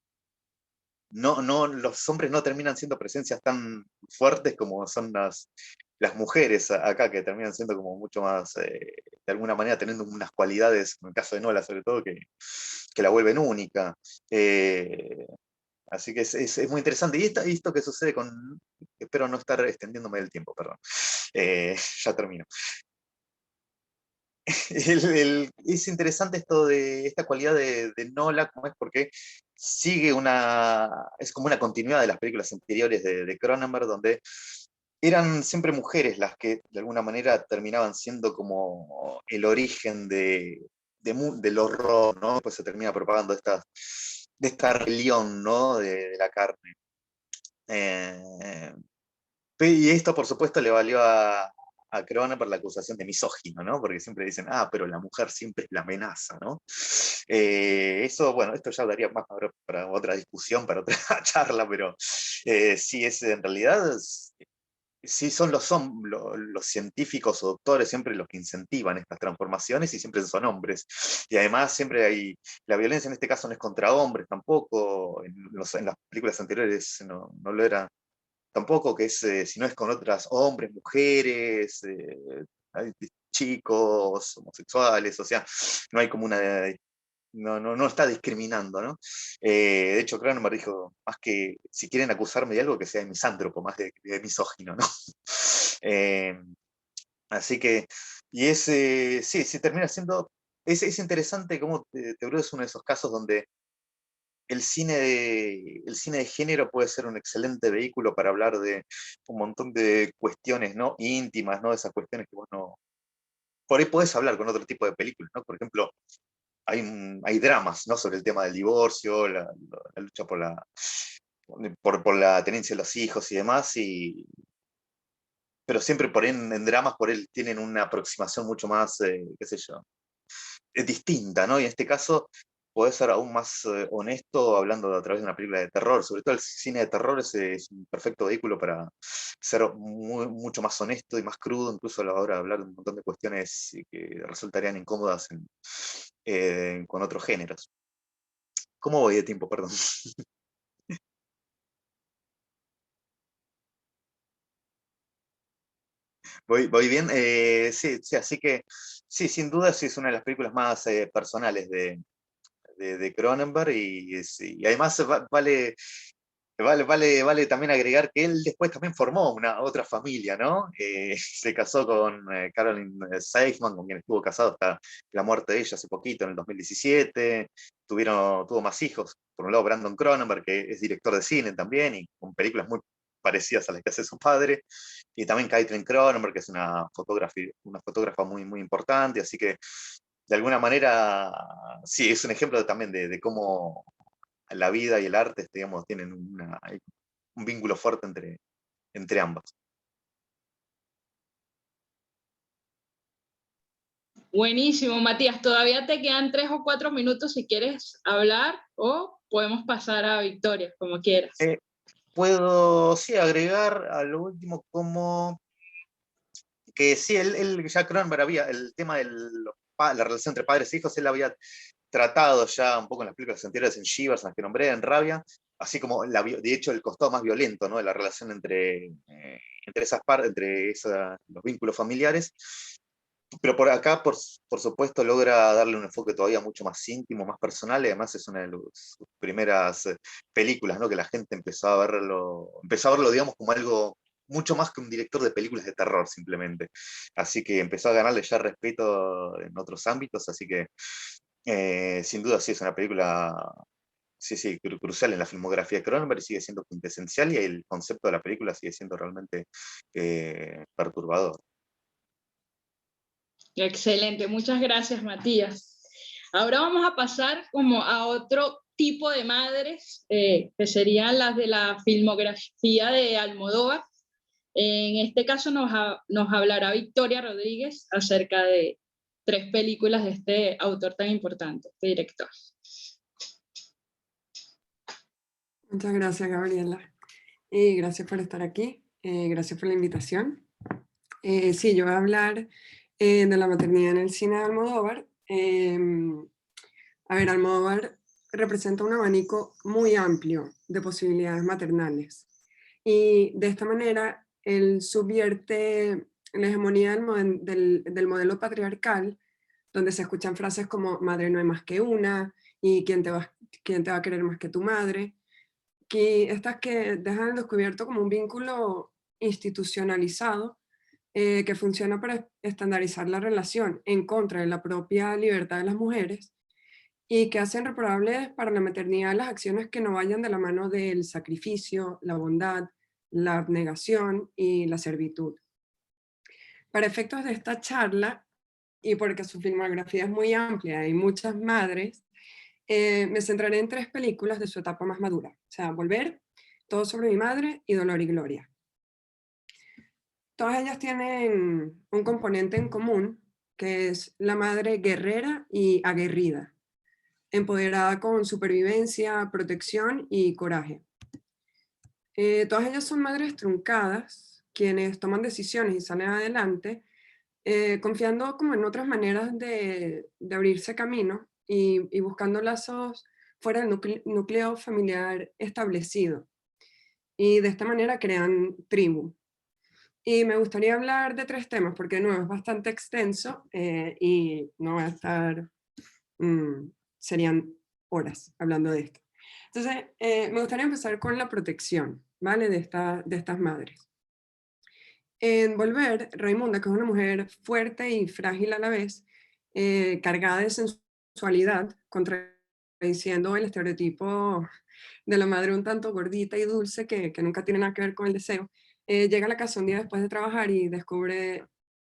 los hombres no terminan siendo presencias tan fuertes como son las mujeres acá, que terminan siendo como mucho más, de alguna manera, teniendo unas cualidades, en el caso de Nola sobre todo, que la vuelven única. Eh, Así que es muy interesante. Y esto que sucede espero no estar extendiéndome del tiempo, perdón. Ya termino. Es interesante esto de esta cualidad de Nola, como es porque es como una continuidad de las películas anteriores de Cronenberg, donde eran siempre mujeres las que de alguna manera terminaban siendo como el origen del horror, ¿no? Pues se termina propagando de esta rebelión, ¿no? de la carne. Eh, y esto, por supuesto, le valió a Cronenberg la acusación de misógino, ¿no? Porque siempre dicen, pero la mujer siempre es la amenaza, ¿no? Eso, bueno, esto ya daría más para otra discusión, para otra charla, pero sí es en realidad, sí son los científicos o doctores siempre los que incentivan estas transformaciones, y siempre son hombres. Y además siempre la violencia en este caso no es contra hombres tampoco, en las películas anteriores no lo era tampoco, que si no es con otras hombres, mujeres, chicos, homosexuales, o sea, no hay como no está discriminando, ¿no? De hecho, Cronenberg dijo, más que si quieren acusarme de algo, que sea de misántropo, más de misógino, ¿no? Eh, Así que, sí, termina siendo, es interesante cómo Teoría es uno de esos casos donde el cine de género puede ser un excelente vehículo para hablar de un montón de cuestiones, ¿no? íntimas, ¿no? Esas cuestiones que vos no... Por ahí podés hablar con otro tipo de películas, ¿no? Por ejemplo, hay dramas, ¿no? Sobre el tema del divorcio, la lucha por la tenencia de los hijos y demás, pero siempre por ahí en dramas por él tienen una aproximación mucho más, qué sé yo, es distinta, ¿no? Y en este caso podés ser aún más honesto hablando a través de una película de terror. Sobre todo el cine de terror es un perfecto vehículo para ser mucho más honesto y más crudo, incluso a la hora de hablar de un montón de cuestiones que resultarían incómodas con otros géneros. ¿Cómo voy de tiempo, perdón? ¿Voy bien? Sí, sí, así que sí, sin duda sí es una de las películas más personales de Cronenberg, y además vale también agregar que él después también formó una otra familia, ¿no? Se casó con Caroline Seichmann, con quien estuvo casado hasta la muerte de ella hace poquito, en el 2017. Tuvo más hijos. Por un lado, Brandon Cronenberg, que es director de cine también, y con películas muy parecidas a las que hace su padre. Y también Caitlin Cronenberg, que es una fotógrafa muy, muy importante. Así que, de alguna manera, sí, es un ejemplo también de cómo la vida y el arte, digamos, tienen un vínculo fuerte entre ambas. Buenísimo, Matías. Todavía te quedan 3 o 4 minutos si quieres hablar o podemos pasar a Victoria, como quieras. Puedo, sí, agregar a lo último como que sí, Jack Cronenberg había, el tema de la relación entre padres e hijos, él había tratado ya un poco en las películas anteriores, en Shivers, en las que nombré, en Rabia, así como, de hecho, el costado más violento, ¿no?, de la relación entre esas partes, los vínculos familiares. Pero por acá, por supuesto, logra darle un enfoque todavía mucho más íntimo, más personal, y además es una de sus primeras películas, ¿no?, que la gente empezó a verlo, digamos, como algo mucho más que un director de películas de terror, simplemente. Así que empezó a ganarle ya respeto en otros ámbitos, así que sin duda sí es una película, sí, sí, crucial en la filmografía de Cronenberg, y sigue siendo quintesencial, y el concepto de la película sigue siendo realmente perturbador. Excelente, muchas gracias, Matías. Ahora vamos a pasar como a otro tipo de madres, que serían las de la filmografía de Almodóvar. En este caso nos hablará Victoria Rodríguez acerca de 3 películas de este autor tan importante, este director. Muchas gracias, Gabriela. Y gracias por estar aquí. Gracias por la invitación. Sí, yo voy a hablar de la maternidad en el cine de Almodóvar. A ver, Almodóvar representa un abanico muy amplio de posibilidades maternales. Y de esta manera, él subvierte la hegemonía del modelo patriarcal, donde se escuchan frases como madre no hay más que una, y quién te va a querer más que tu madre, que estas que dejan al descubierto como un vínculo institucionalizado que funciona para estandarizar la relación en contra de la propia libertad de las mujeres y que hacen reprobables para la maternidad las acciones que no vayan de la mano del sacrificio, la bondad, la abnegación y la servitud. Para efectos de esta charla, y porque su filmografía es muy amplia y muchas madres, me centraré en 3 películas de su etapa más madura, o sea, Volver, Todo sobre mi madre y Dolor y Gloria. Todas ellas tienen un componente en común, que es la madre guerrera y aguerrida, empoderada con supervivencia, protección y coraje. Todas ellas son madres truncadas, quienes toman decisiones y salen adelante, confiando como en otras maneras de abrirse camino y buscando lazos fuera del núcleo familiar establecido. Y de esta manera crean tribu. Y me gustaría hablar de 3 temas, porque de nuevo es bastante extenso y no va a estar, serían horas hablando de esto. Entonces, me gustaría empezar con la protección, ¿vale? De estas madres. En Volver, Raimunda, que es una mujer fuerte y frágil a la vez, cargada de sensualidad, contradiciendo el estereotipo de la madre un tanto gordita y dulce que nunca tiene nada que ver con el deseo, llega a la casa un día después de trabajar y descubre,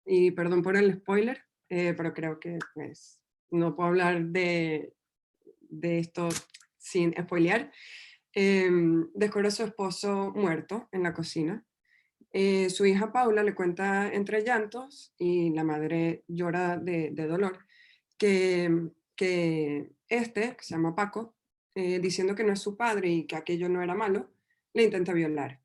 y perdón por el spoiler, pero creo que pues, no puedo hablar de esto sin spoilear, descubre a su esposo muerto en la cocina. Su hija Paula le cuenta entre llantos y la madre llora de dolor que que se llama Paco, diciendo que no es su padre y que aquello no era malo, le intenta violar.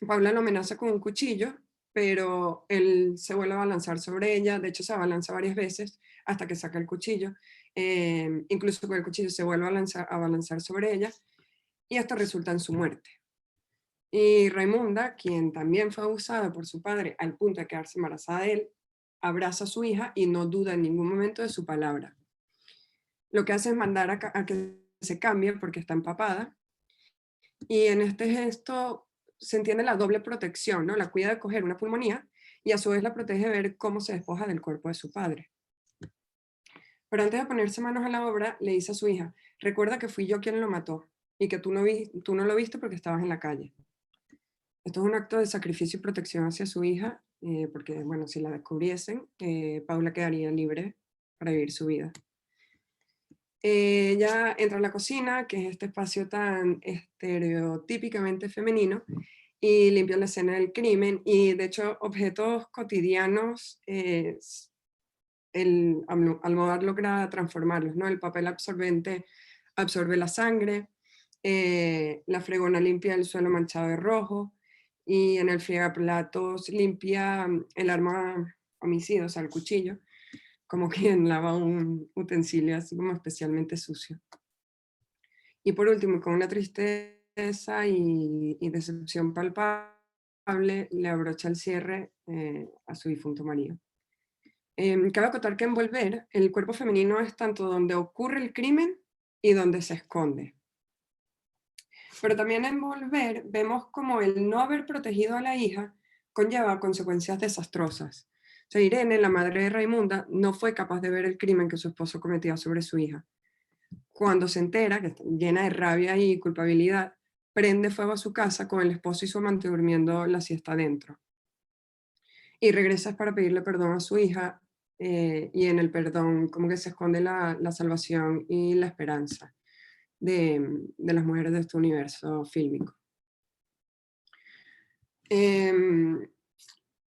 Paula lo amenaza con un cuchillo, pero él se vuelve a abalanzar sobre ella, de hecho se abalanza varias veces hasta que saca el cuchillo, incluso con el cuchillo se vuelve a abalanzar sobre ella y esto resulta en su muerte. Y Raimunda, quien también fue abusada por su padre al punto de quedarse embarazada de él, abraza a su hija y no duda en ningún momento de su palabra. Lo que hace es mandar a que se cambie porque está empapada. Y en este gesto se entiende la doble protección, ¿no? La cuida de coger una pulmonía y a su vez la protege de ver cómo se despoja del cuerpo de su padre. Pero antes de ponerse manos a la obra, le dice a su hija, recuerda que fui yo quien lo mató y que tú no lo viste porque estabas en la calle. Esto es un acto de sacrificio y protección hacia su hija, porque, bueno, si la descubriesen, Paula quedaría libre para vivir su vida. Ella entra a la cocina, que es este espacio tan estereotípicamente femenino, y limpia la escena del crimen, y de hecho objetos cotidianos Almodóvar logra transformarlos, ¿no? El papel absorbente absorbe la sangre, la fregona limpia el suelo manchado de rojo, y en el friegaplatos limpia el arma homicida, o sea, el cuchillo, como quien lava un utensilio así como especialmente sucio. Y por último, con una tristeza y decepción palpable, le abrocha el cierre a su difunto marido. Cabe acotar que en Volver, el cuerpo femenino es tanto donde ocurre el crimen y donde se esconde. Pero también en Volver vemos como el no haber protegido a la hija conlleva consecuencias desastrosas. O sea, Irene, la madre de Raimunda, no fue capaz de ver el crimen que su esposo cometía sobre su hija. Cuando se entera, que está llena de rabia y culpabilidad, prende fuego a su casa con el esposo y su amante durmiendo la siesta dentro. Y regresa para pedirle perdón a su hija, y en el perdón como que se esconde la salvación y la esperanza de las mujeres de este universo fílmico.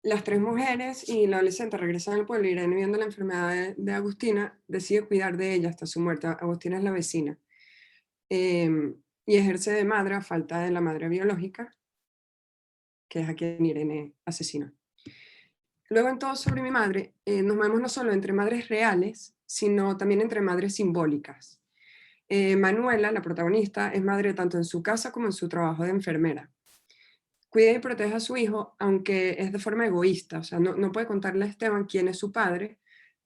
Las tres mujeres y la adolescente regresan al pueblo y Irene, viendo la enfermedad de Agustina, decide cuidar de ella hasta su muerte. Agustina es la vecina. Y ejerce de madre a falta de la madre biológica, que es a quien Irene asesinó. Luego en Todo sobre mi madre, nos movemos no solo entre madres reales, sino también entre madres simbólicas. Manuela, la protagonista, es madre tanto en su casa como en su trabajo de enfermera. Cuida y protege a su hijo, aunque es de forma egoísta, o sea, no puede contarle a Esteban quién es su padre,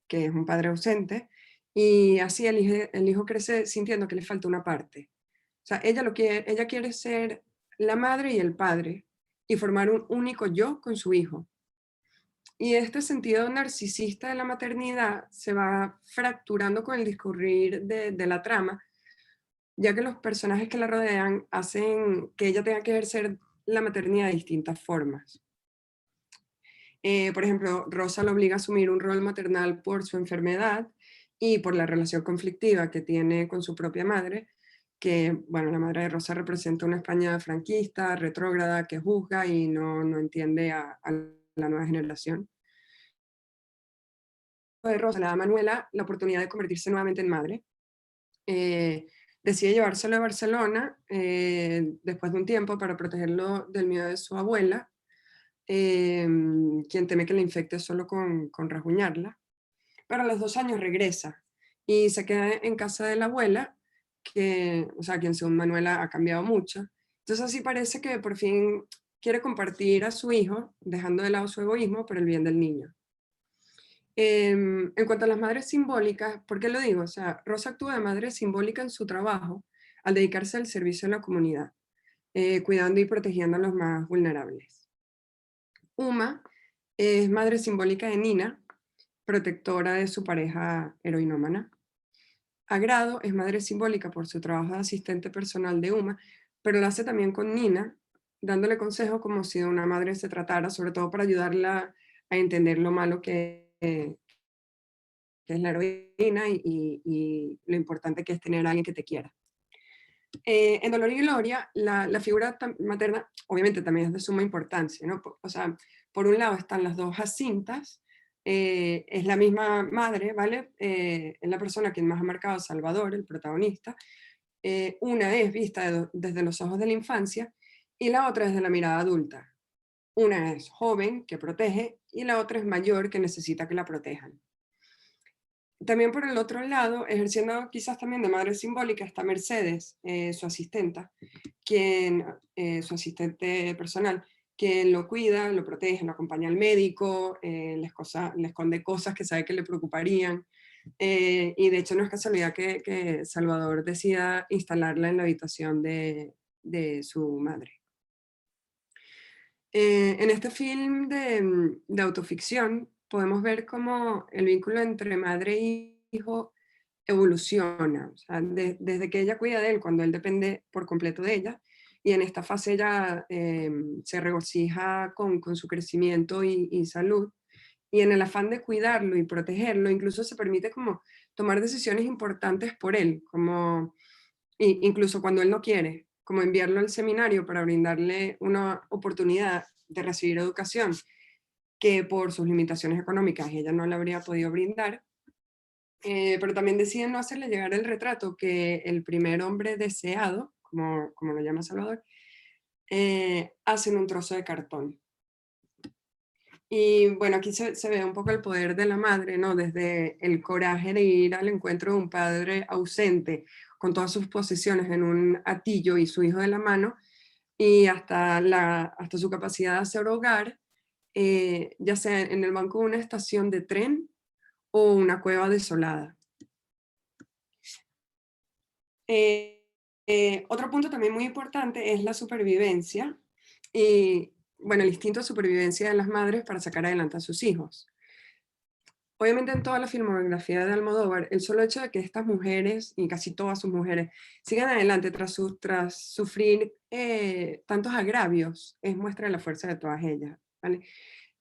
que es un padre ausente, y así el hijo crece sintiendo que le falta una parte. O sea, ella quiere ser la madre y el padre, y formar un único yo con su hijo. Y este sentido narcisista de la maternidad se va fracturando con el discurrir de la trama, ya que los personajes que la rodean hacen que ella tenga que ejercer la maternidad de distintas formas. Por ejemplo, Rosa lo obliga a asumir un rol maternal por su enfermedad y por la relación conflictiva que tiene con su propia madre, que, bueno, la madre de Rosa representa una España franquista, retrógrada, que juzga y no entiende a la nueva generación. De Rosa le da a Manuela la oportunidad de convertirse nuevamente en madre. Decide llevárselo a Barcelona después de un tiempo para protegerlo del miedo de su abuela, quien teme que la infecte solo con rasguñarla. Pero a los 2 años regresa y se queda en casa de la abuela, o sea, quien según Manuela ha cambiado mucho. Entonces así parece que por fin quiere compartir a su hijo, dejando de lado su egoísmo por el bien del niño. En cuanto a las madres simbólicas, ¿por qué lo digo? O sea, Rosa actúa de madre simbólica en su trabajo al dedicarse al servicio a la comunidad, cuidando y protegiendo a los más vulnerables. Uma es madre simbólica de Nina, protectora de su pareja heroinómana. Agrado es madre simbólica por su trabajo de asistente personal de Uma, pero lo hace también con Nina, dándole consejo como si de una madre se tratara, sobre todo para ayudarla a entender lo malo que es la heroína y lo importante que es tener a alguien que te quiera. En Dolor y Gloria, la figura materna obviamente también es de suma importancia, ¿no? O sea, por un lado están las dos Jacintas, es la misma madre, ¿vale? Es la persona quien más ha marcado a Salvador, el protagonista. Una es vista desde los ojos de la infancia y la otra desde la mirada adulta. Una es joven, que protege, y la otra es mayor, que necesita que la protejan. También por el otro lado, ejerciendo quizás también de madre simbólica, está Mercedes, su asistenta, su asistente personal, quien lo cuida, lo protege, lo acompaña al médico, le esconde cosas que sabe que le preocuparían. Y de hecho no es casualidad que Salvador decida instalarla en la habitación de su madre. En este film de autoficción podemos ver cómo el vínculo entre madre e hijo evoluciona, o sea, desde que ella cuida de él cuando él depende por completo de ella, y en esta fase ella se regocija con su crecimiento y salud, y en el afán de cuidarlo y protegerlo, incluso se permite como tomar decisiones importantes por él, como incluso cuando él no quiere, como enviarlo al seminario para brindarle una oportunidad de recibir educación. que por sus limitaciones económicas ella no le habría podido brindar, pero también deciden no hacerle llegar el retrato que el primer hombre deseado, como lo llama Salvador, hace en un trozo de cartón. Y bueno, aquí se ve un poco el poder de la madre, ¿no? Desde el coraje de ir al encuentro de un padre ausente, con todas sus posesiones en un atillo y su hijo de la mano, y hasta su capacidad de hacer hogar, ya sea en el banco de una estación de tren o una cueva desolada. Otro punto también muy importante es la supervivencia y, bueno, el instinto de supervivencia de las madres para sacar adelante a sus hijos. Obviamente en toda la filmografía de Almodóvar, el solo hecho de que estas mujeres, y casi todas sus mujeres, sigan adelante tras sufrir tantos agravios, es muestra de la fuerza de todas ellas, ¿vale?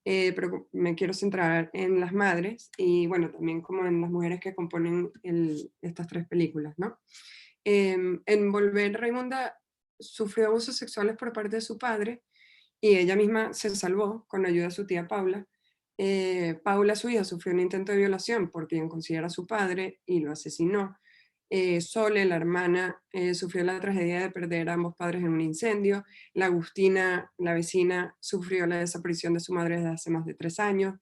Pero me quiero centrar en las madres y, bueno, también como en las mujeres que componen estas tres películas, ¿no? En Volver, Raimunda sufrió abusos sexuales por parte de su padre y ella misma se salvó con la ayuda de su tía Paula. Paula, su hija, sufrió un intento de violación por quien considera a su padre y lo asesinó. Sole, la hermana, sufrió la tragedia de perder a ambos padres en un incendio. La Agustina, la vecina, sufrió la desaparición de su madre desde hace más de 3 años.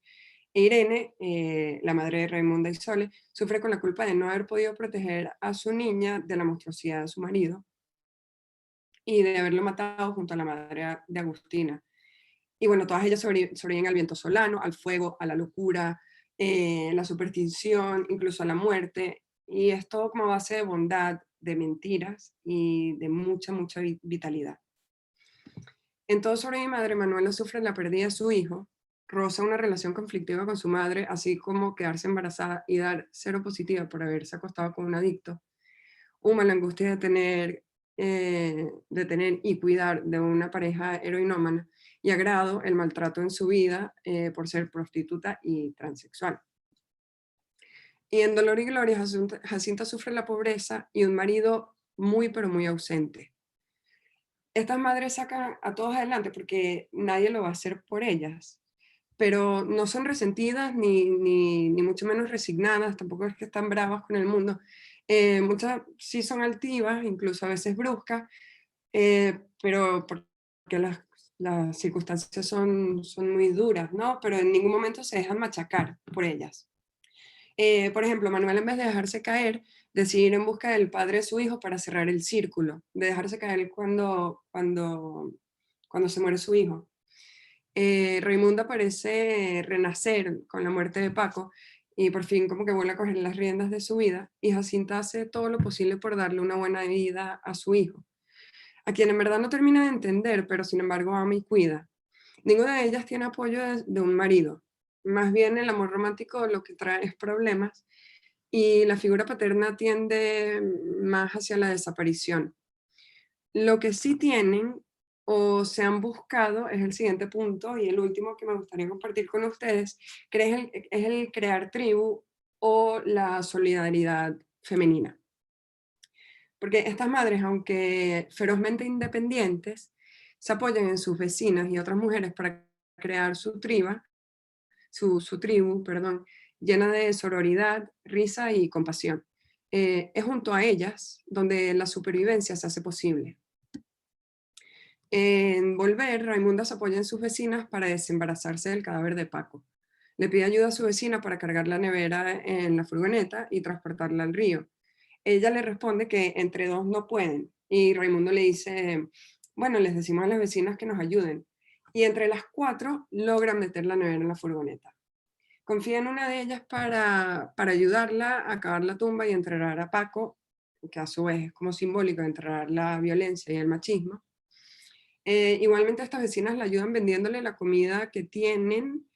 E Irene, la madre de Raimunda y Sole, sufre con la culpa de no haber podido proteger a su niña de la monstruosidad de su marido y de haberlo matado junto a la madre de Agustina. Y bueno, todas ellas sobreviven al viento solano, al fuego, a la locura, la superstición, incluso a la muerte. Y es todo como base de bondad, de mentiras y de mucha, mucha vitalidad. En Todo sobre mi madre, Manuela sufre la pérdida de su hijo, roza una relación conflictiva con su madre, así como quedarse embarazada y dar cero positiva por haberse acostado con un adicto. Uma, la angustia de tener y cuidar de una pareja heroinómana, y Agrado, el maltrato en su vida por ser prostituta y transexual. Y en Dolor y Gloria, Jacinta sufre la pobreza y un marido muy pero muy ausente. Estas madres sacan a todos adelante porque nadie lo va a hacer por ellas, pero no son resentidas ni mucho menos resignadas, tampoco es que están bravas con el mundo. Muchas sí son altivas, incluso a veces bruscas, pero porque las circunstancias son muy duras, ¿no? Pero en ningún momento se dejan machacar por ellas. Por ejemplo, Manuel, en vez de dejarse caer, decide ir en busca del padre de su hijo para cerrar el círculo, de dejarse caer cuando se muere su hijo. Raimunda parece renacer con la muerte de Paco y por fin como que vuelve a coger las riendas de su vida, y Jacinta hace todo lo posible por darle una buena vida a su hijo, a quien en verdad no termina de entender, pero sin embargo ama y cuida. Ninguna de ellas tiene apoyo de un marido, más bien el amor romántico lo que trae es problemas y la figura paterna tiende más hacia la desaparición. Lo que sí tienen o se han buscado es el siguiente punto y el último que me gustaría compartir con ustedes, que es el crear tribu o la solidaridad femenina. Porque estas madres, aunque ferozmente independientes, se apoyan en sus vecinas y otras mujeres para crear su tribu, llena de sororidad, risa y compasión. Es junto a ellas donde la supervivencia se hace posible. En Volver, Raimunda se apoya en sus vecinas para desembarazarse del cadáver de Paco. Le pide ayuda a su vecina para cargar la nevera en la furgoneta y transportarla al río. Ella le responde que entre dos no pueden, y Raimundo le dice, bueno, les decimos a las vecinas que nos ayuden. Y entre las 4 logran meter la nevera en la furgoneta. Confía en una de ellas para ayudarla a cavar la tumba y enterrar a Paco, que a su vez es como simbólico de enterrar la violencia y el machismo. Igualmente estas vecinas la ayudan vendiéndole la comida que tienen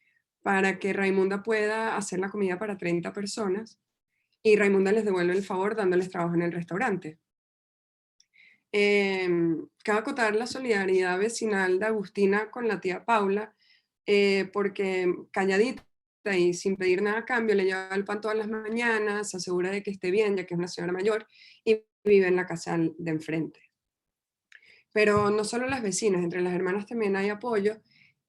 para que Raimunda pueda hacer la comida para 30 personas, y Raimunda les devuelve el favor dándoles trabajo en el restaurante. Cabe acotar la solidaridad vecinal de Agustina con la tía Paula, porque calladita y sin pedir nada a cambio le lleva el pan todas las mañanas, se asegura de que esté bien, ya que es una señora mayor, y vive en la casa de enfrente. Pero no solo las vecinas, entre las hermanas también hay apoyo,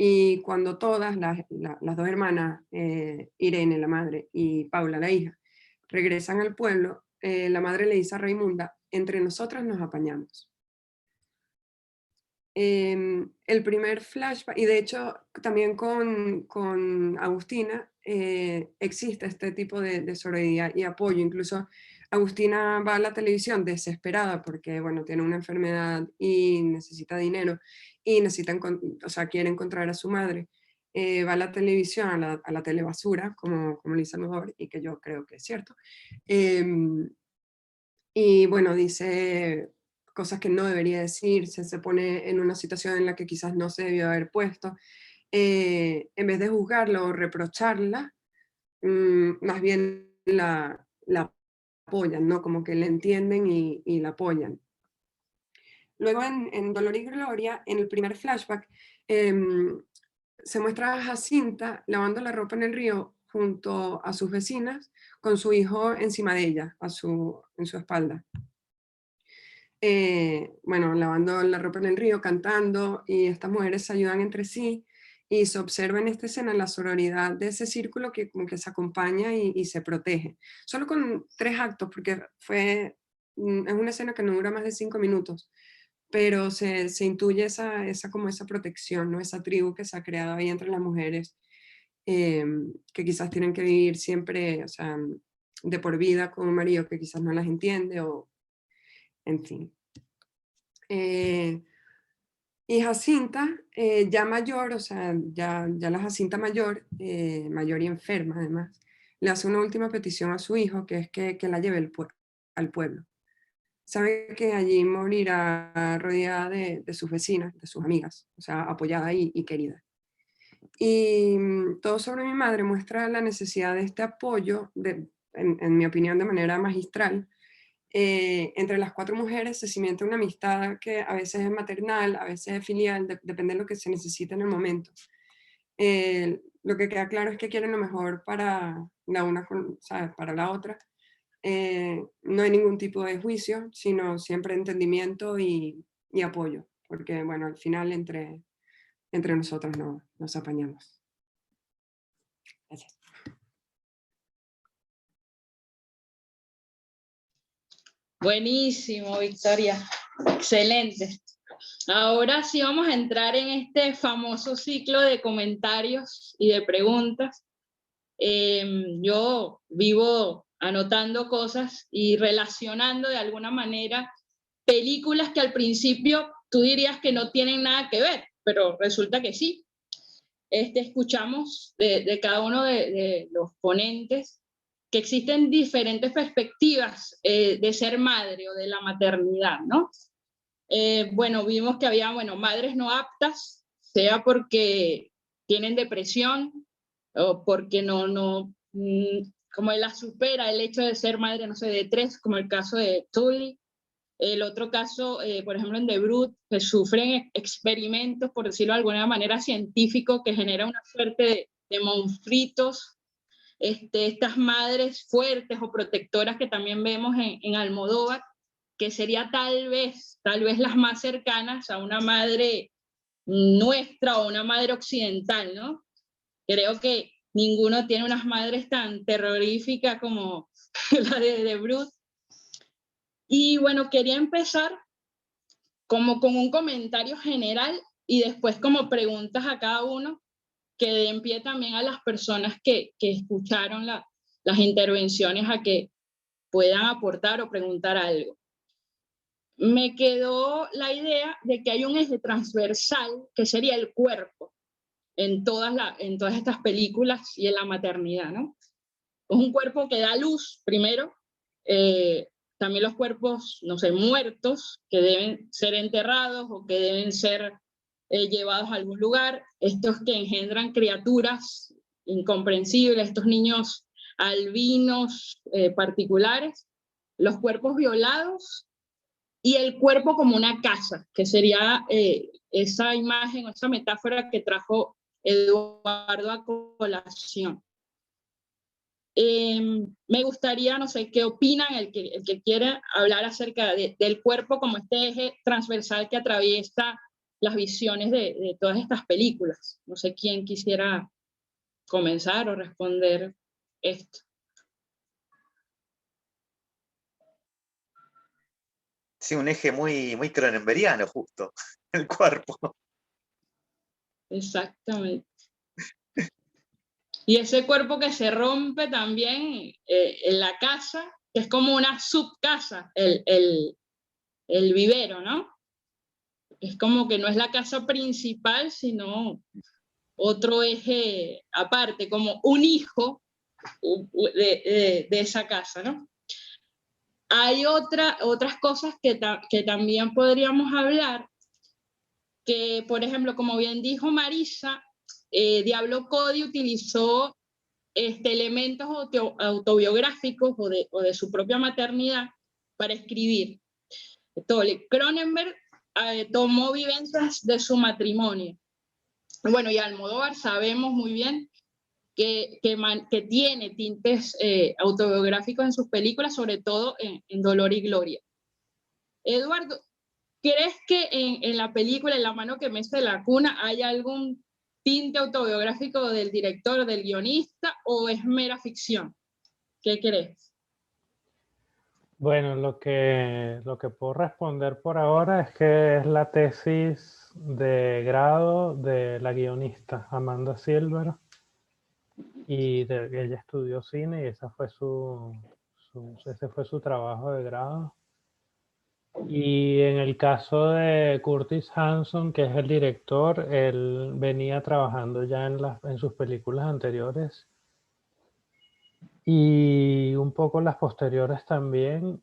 Y cuando todas, las dos hermanas, Irene, la madre, y Paula, la hija, regresan al pueblo, la madre le dice a Raimunda, entre nosotras nos apañamos. El primer flashback, y de hecho también con Agustina, existe este tipo de sororidad y apoyo. Incluso Agustina va a la televisión desesperada porque, bueno, tiene una enfermedad y necesita dinero y o sea, quiere encontrar a su madre. Va a la televisión, a la telebasura, como le dice Almodóvar, y que yo creo que es cierto. Y bueno, dice cosas que no debería decir, se pone en una situación en la que quizás no se debió haber puesto. En vez de juzgarla o reprocharla, más bien la apoyan, ¿no? Como que la entienden y la apoyan. Luego en Dolor y Gloria, en el primer flashback, se muestra a Jacinta lavando la ropa en el río junto a sus vecinas, con su hijo encima de ella, en su espalda. Bueno, lavando la ropa en el río, cantando, y estas mujeres se ayudan entre sí, y se observa en esta escena la sororidad de ese círculo que como que se acompaña y se protege. Solo con 3 actos, porque es una escena que no dura más de 5 minutos, pero se intuye esa protección, ¿no? Esa tribu que se ha creado ahí entre las mujeres, que quizás tienen que vivir siempre, o sea, de por vida con un marido que quizás no las entiende, o en fin. Y Jacinta, ya mayor, o sea, ya la Jacinta mayor, mayor y enferma además, le hace una última petición a su hijo, que es que la lleve al pueblo. Sabe que allí morirá rodeada de sus vecinas, de sus amigas, o sea, apoyada y querida. Y Todo sobre mi madre muestra la necesidad de este apoyo, en mi opinión, de manera magistral. Entre las 4 mujeres se cimienta una amistad que a veces es maternal, a veces es filial, depende de lo que se necesita en el momento. Lo que queda claro es que quieren lo mejor para la una, ¿sabes? Para la otra. No hay ningún tipo de juicio, sino siempre entendimiento y apoyo, porque bueno, al final entre nosotros nos apañamos. Gracias. Buenísimo, Victoria. Excelente. Ahora sí vamos a entrar en este famoso ciclo de comentarios y de preguntas. Yo vivo anotando cosas y relacionando de alguna manera películas que al principio tú dirías que no tienen nada que ver, pero resulta que sí. Escuchamos de cada uno de los ponentes que existen diferentes perspectivas de ser madre o de la maternidad, ¿no? Bueno, vimos que había, bueno, madres no aptas, sea porque tienen depresión o porque como la supera el hecho de ser madre, no sé, de 3, como el caso de Tully. El otro caso, por ejemplo, en The Brood, que sufren experimentos, por decirlo de alguna manera, científicos, que genera una suerte de monstruitos. Estas madres fuertes o protectoras que también vemos en Almodóvar, que sería tal vez las más cercanas a una madre nuestra o una madre occidental, ¿no? Creo que ninguno tiene unas madres tan terroríficas como la de The Brood. Y bueno, quería empezar como con un comentario general y después como preguntas a cada uno que den pie también a las personas que escucharon las intervenciones a que puedan aportar o preguntar algo. Me quedó la idea de que hay un eje transversal que sería el cuerpo en todas estas películas y en la maternidad, ¿no? Es un cuerpo que da luz primero, también los cuerpos, no sé, muertos, que deben ser enterrados o que deben ser llevados a algún lugar, estos que engendran criaturas incomprensibles, estos niños albinos particulares, los cuerpos violados y el cuerpo como una casa, que sería esa imagen o esa metáfora que trajo Eduardo a colación. Me gustaría, no sé, ¿qué opinan el que quiera hablar acerca del cuerpo como este eje transversal que atraviesa las visiones de todas estas películas. No sé quién quisiera comenzar o responder esto. Sí, un eje muy, muy cronenberiano, justo, el cuerpo. Exactamente. Y ese cuerpo que se rompe también en la casa, que es como una subcasa, el vivero, ¿no? Es como que no es la casa principal, sino otro eje aparte, como un hijo de esa casa, ¿no? Hay otras cosas que también podríamos hablar, que por ejemplo, como bien dijo Marisa, Diablo Cody utilizó elementos autobiográficos o de su propia maternidad para escribir. Entonces, Cronenberg tomó vivencias de su matrimonio. Bueno, y Almodóvar sabemos muy bien que tiene tintes autobiográficos en sus películas, sobre todo en Dolor y Gloria. Eduardo, ¿crees que en la película En la mano que mece la cuna hay algún tinte autobiográfico del director, del guionista, o es mera ficción? ¿Qué crees? Bueno, lo que puedo responder por ahora es que es la tesis de grado de la guionista Amanda Silver, y ella estudió cine y ese fue su trabajo de grado. Y en el caso de Curtis Hanson, que es el director, él venía trabajando ya en sus películas anteriores y un poco las posteriores también,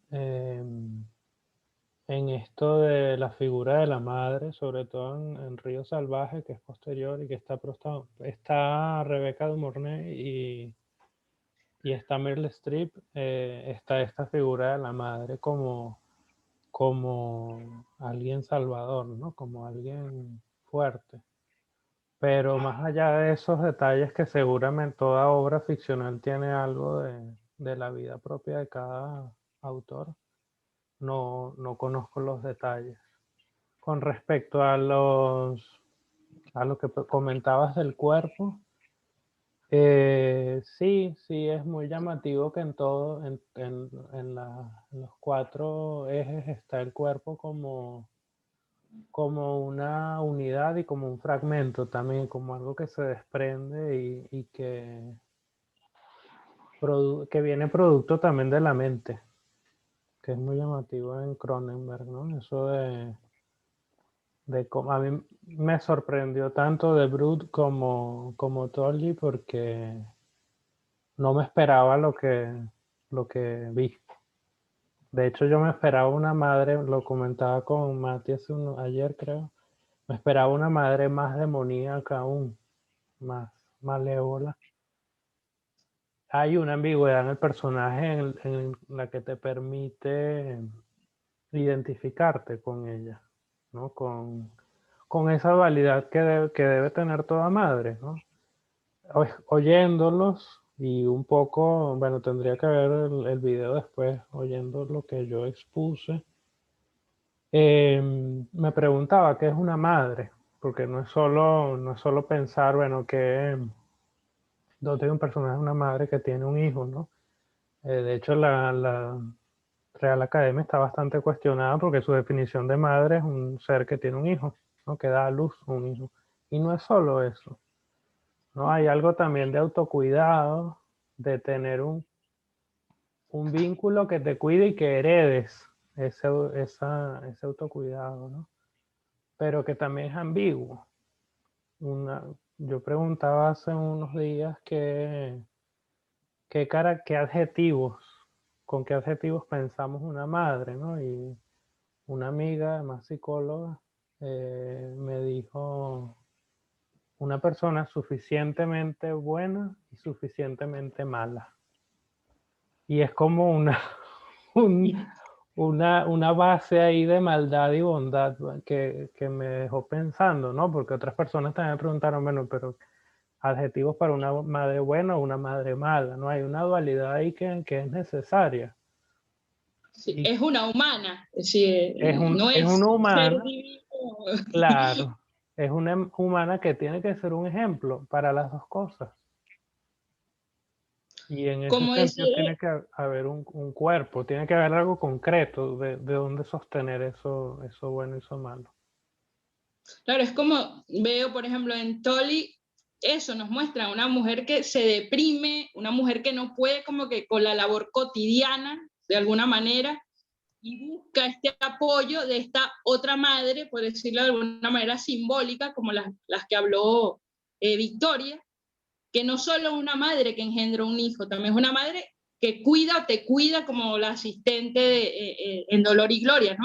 en esto de la figura de la madre, sobre todo en Río Salvaje, que es posterior y que está Rebecca de Mornay y está Meryl Streep. Está esta figura de la madre como alguien salvador, ¿no? Como alguien fuerte. Pero más allá de esos detalles, que seguramente toda obra ficcional tiene algo de la vida propia de cada autor, no conozco los detalles. Con respecto a lo que comentabas del cuerpo, sí, es muy llamativo que en los 4 ejes está el cuerpo como una unidad y como un fragmento también, como algo que se desprende y que viene producto también de la mente, que es muy llamativo en Cronenberg, ¿no? Eso de cómo a mí me sorprendió tanto de Brut como Tolly, porque no me esperaba lo que vi. De hecho, yo me esperaba una madre, lo comentaba con Mati ayer, creo, me esperaba una madre más demoníaca aún, más malévola. Hay una ambigüedad en el personaje en la que te permite identificarte con ella, ¿no? Con esa dualidad que debe tener toda madre, ¿no? Oyéndolos y un poco, bueno, tendría que ver el video después, oyendo lo que yo expuse, me preguntaba qué es una madre, porque no es solo pensar, bueno, que donde hay un personaje, una madre que tiene un hijo, ¿no? De hecho, la Real Academia está bastante cuestionada porque su definición de madre es un ser que tiene un hijo, ¿no? Que da a luz un hijo. Y no es solo eso, ¿no? Hay algo también de autocuidado, de tener un vínculo que te cuide y que heredes ese autocuidado, ¿no? Pero que también es ambiguo. Yo preguntaba hace unos días qué adjetivos, con qué adjetivos pensamos una madre, ¿no? Y una amiga, además psicóloga, me dijo una persona suficientemente buena y suficientemente mala. Y es como una base ahí de maldad y bondad que me dejó pensando, ¿no? Porque otras personas también me preguntaron, bueno, pero adjetivos para una madre buena o una madre mala, ¿no? Hay una dualidad ahí que es necesaria. Sí, es una humana, es decir, Es no una es ser humana, divino Claro, es una humana que tiene que ser un ejemplo para las dos cosas. Y en ese Como sentido decir, tiene que haber un cuerpo, tiene que haber algo concreto de dónde sostener eso bueno y eso malo. claro, es como veo, por ejemplo, en Tolly, eso nos muestra una mujer que se deprime, una mujer que no puede como que con la labor cotidiana, de alguna manera, y busca este apoyo de esta otra madre, por decirlo de alguna manera simbólica, como las que habló Victoria, que no solo es una madre que engendra un hijo, también es una madre que cuida o te cuida como la asistente en Dolor y Gloria,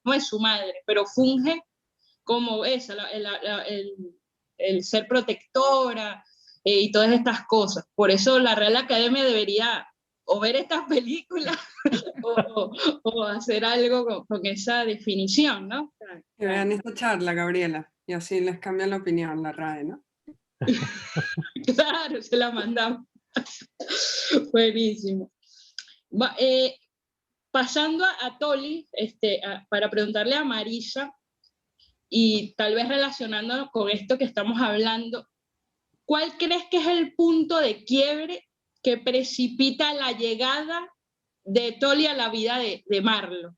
no es su madre, pero funge como esa, el ser protectora y todas estas cosas. Por eso la Real Academia debería o ver estas películas o hacer algo con esa definición, ¿no? Que vean esta charla, Gabriela, y así les cambia la opinión la RAE, ¿no? Claro, se la mandamos. Buenísimo. Pasando a Tolly, para preguntarle a Marisa, y tal vez relacionándonos con esto que estamos hablando, ¿cuál crees que es el punto de quiebre que precipita la llegada de Tolly a la vida de Marlo?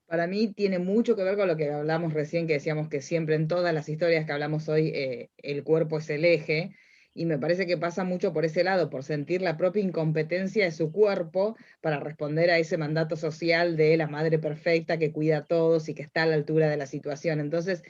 Para mí tiene mucho que ver con lo que hablamos recién, que decíamos que siempre en todas las historias que hablamos hoy, el cuerpo es el eje, y me parece que pasa mucho por ese lado, por sentir la propia incompetencia de su cuerpo para responder a ese mandato social de la madre perfecta que cuida a todos y que está a la altura de la situación. Entonces,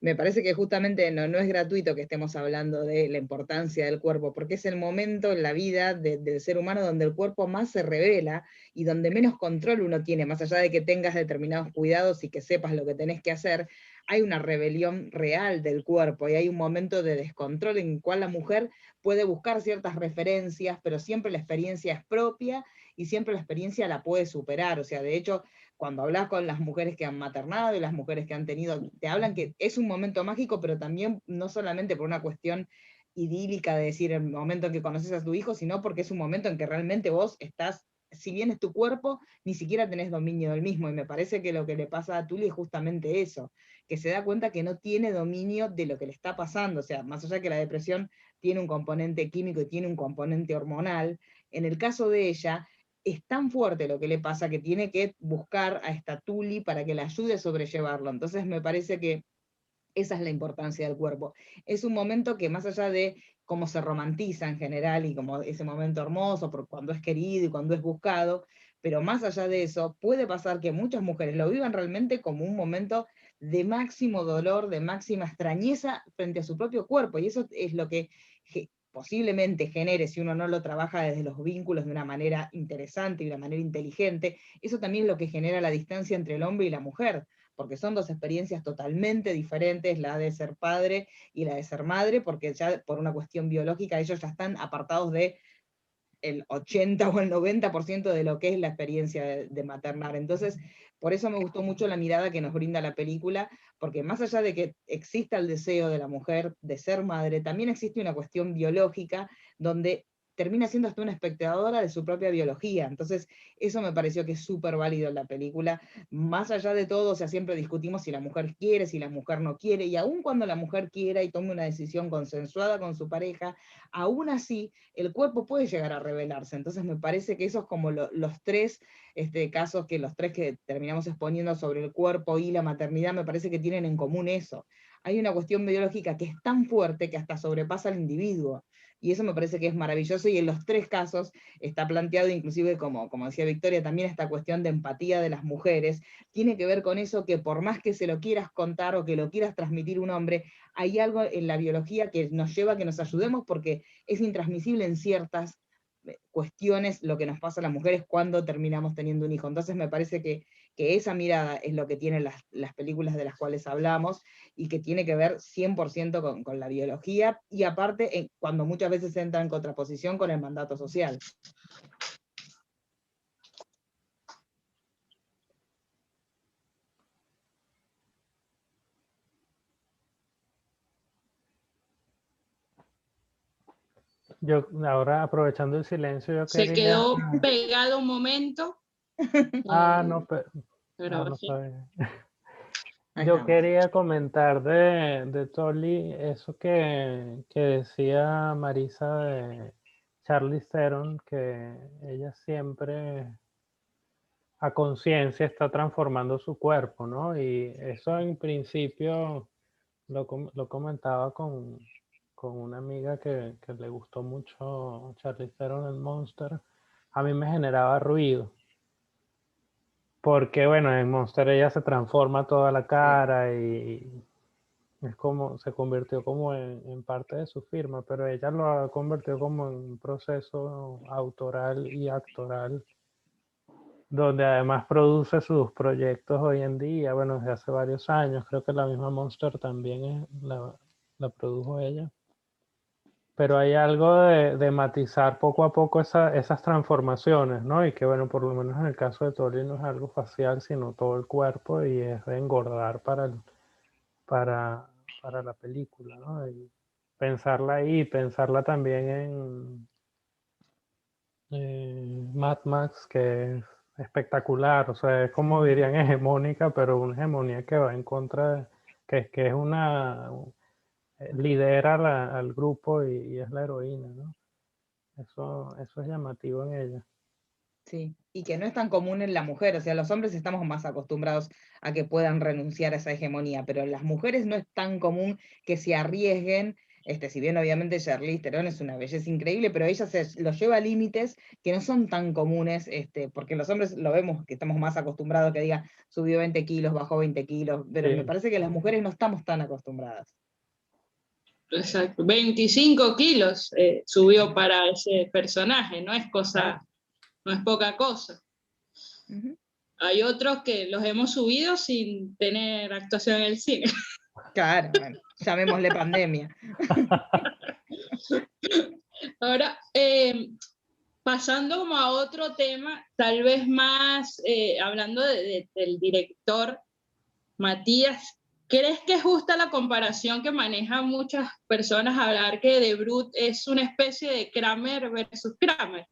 me parece que justamente no es gratuito que estemos hablando de la importancia del cuerpo, porque es el momento en la vida del ser humano donde el cuerpo más se revela y donde menos control uno tiene, más allá de que tengas determinados cuidados y que sepas lo que tenés que hacer, hay una rebelión real del cuerpo y hay un momento de descontrol en el cual la mujer puede buscar ciertas referencias, pero siempre la experiencia es propia y siempre la experiencia la puede superar. O sea, de hecho, cuando hablas con las mujeres que han maternado y las mujeres que han tenido, te hablan que es un momento mágico, pero también no solamente por una cuestión idílica de decir el momento en que conoces a tu hijo, sino porque es un momento en que realmente vos estás, si bien es tu cuerpo, ni siquiera tenés dominio del mismo, y me parece que lo que le pasa a Tuli es justamente eso, que se da cuenta que no tiene dominio de lo que le está pasando, o sea, más allá de que la depresión tiene un componente químico y tiene un componente hormonal, en el caso de ella, es tan fuerte lo que le pasa que tiene que buscar a esta Tuli para que la ayude a sobrellevarlo. Entonces me parece que esa es la importancia del cuerpo. Es un momento que más allá de cómo se romantiza en general y como ese momento hermoso, por cuando es querido y cuando es buscado, pero más allá de eso, puede pasar que muchas mujeres lo vivan realmente como un momento de máximo dolor, de máxima extrañeza frente a su propio cuerpo, y eso es lo que posiblemente genere, si uno no lo trabaja desde los vínculos de una manera interesante y de una manera inteligente, eso también es lo que genera la distancia entre el hombre y la mujer, porque son dos experiencias totalmente diferentes, la de ser padre y la de ser madre, porque ya por una cuestión biológica ellos ya están apartados de el 80 o el 90% de lo que es la experiencia de maternar. Entonces, por eso me gustó mucho la mirada que nos brinda la película, porque más allá de que exista el deseo de la mujer de ser madre, también existe una cuestión biológica donde termina siendo hasta una espectadora de su propia biología. Entonces, eso me pareció que es súper válido en la película. Más allá de todo, o sea, siempre discutimos si la mujer quiere, si la mujer no quiere, y aun cuando la mujer quiera y tome una decisión consensuada con su pareja, aún así el cuerpo puede llegar a revelarse. Entonces me parece que esos como los tres casos, que los tres que terminamos exponiendo sobre el cuerpo y la maternidad, me parece que tienen en común eso. Hay una cuestión biológica que es tan fuerte que hasta sobrepasa al individuo. Y eso me parece que es maravilloso, y en los tres casos está planteado, inclusive como decía Victoria, también esta cuestión de empatía de las mujeres, tiene que ver con eso, que por más que se lo quieras contar o que lo quieras transmitir un hombre, hay algo en la biología que nos lleva a que nos ayudemos, porque es intransmisible en ciertas cuestiones lo que nos pasa a las mujeres cuando terminamos teniendo un hijo. Entonces me parece que esa mirada es lo que tienen las películas de las cuales hablamos, y que tiene que ver 100% con la biología, y aparte cuando muchas veces entra en contraposición con el mandato social. Yo ahora, aprovechando el silencio, yo Se quería... quedó pegado un momento. Ah, no, no grabación. sabía. Ahí Yo estamos. quería comentar de Tolly eso que decía Marisa de Charlize Theron, que ella siempre a conciencia está transformando su cuerpo, ¿no? Y eso en principio lo comentaba con una amiga que le gustó mucho Charlize Theron en Monster. A mí me generaba ruido. Porque bueno, en Monster ella se transforma toda la cara y es como, se convirtió como en parte de su firma, pero ella lo ha convertido como en un proceso autoral y actoral, donde además produce sus proyectos hoy en día, bueno, desde hace varios años, creo que la misma Monster también la produjo ella. Pero hay algo de matizar poco a poco esas transformaciones, ¿no? Y que bueno, por lo menos en el caso de Tori no es algo facial, sino todo el cuerpo y es de engordar para, para la película, ¿no? Y pensarla ahí, pensarla también en Mad Max, que es espectacular, o sea, es como dirían hegemónica, pero una hegemonía que va en contra, que es una, lidera al grupo y es la heroína, ¿no? Eso es llamativo en ella. Sí, y que no es tan común en la mujer, o sea, los hombres estamos más acostumbrados a que puedan renunciar a esa hegemonía, pero en las mujeres no es tan común que se arriesguen, si bien obviamente Charlize Theron es una belleza increíble, pero ella lo lleva a límites que no son tan comunes, porque los hombres lo vemos que estamos más acostumbrados a que diga subió 20 kilos, bajó 20 kilos, pero me Sí, parece que las mujeres no estamos tan acostumbradas. Exacto. 25 kilos subió para ese personaje, no es cosa, no es poca cosa. Ujú. Hay otros que los hemos subido sin tener actuación en el cine. Claro, bueno, llamémosle pandemia. Ahora, pasando como a otro tema, tal vez más hablando del director Matías, ¿crees que es justa la comparación que manejan muchas personas a hablar que The Brute es una especie de Kramer versus Kramer?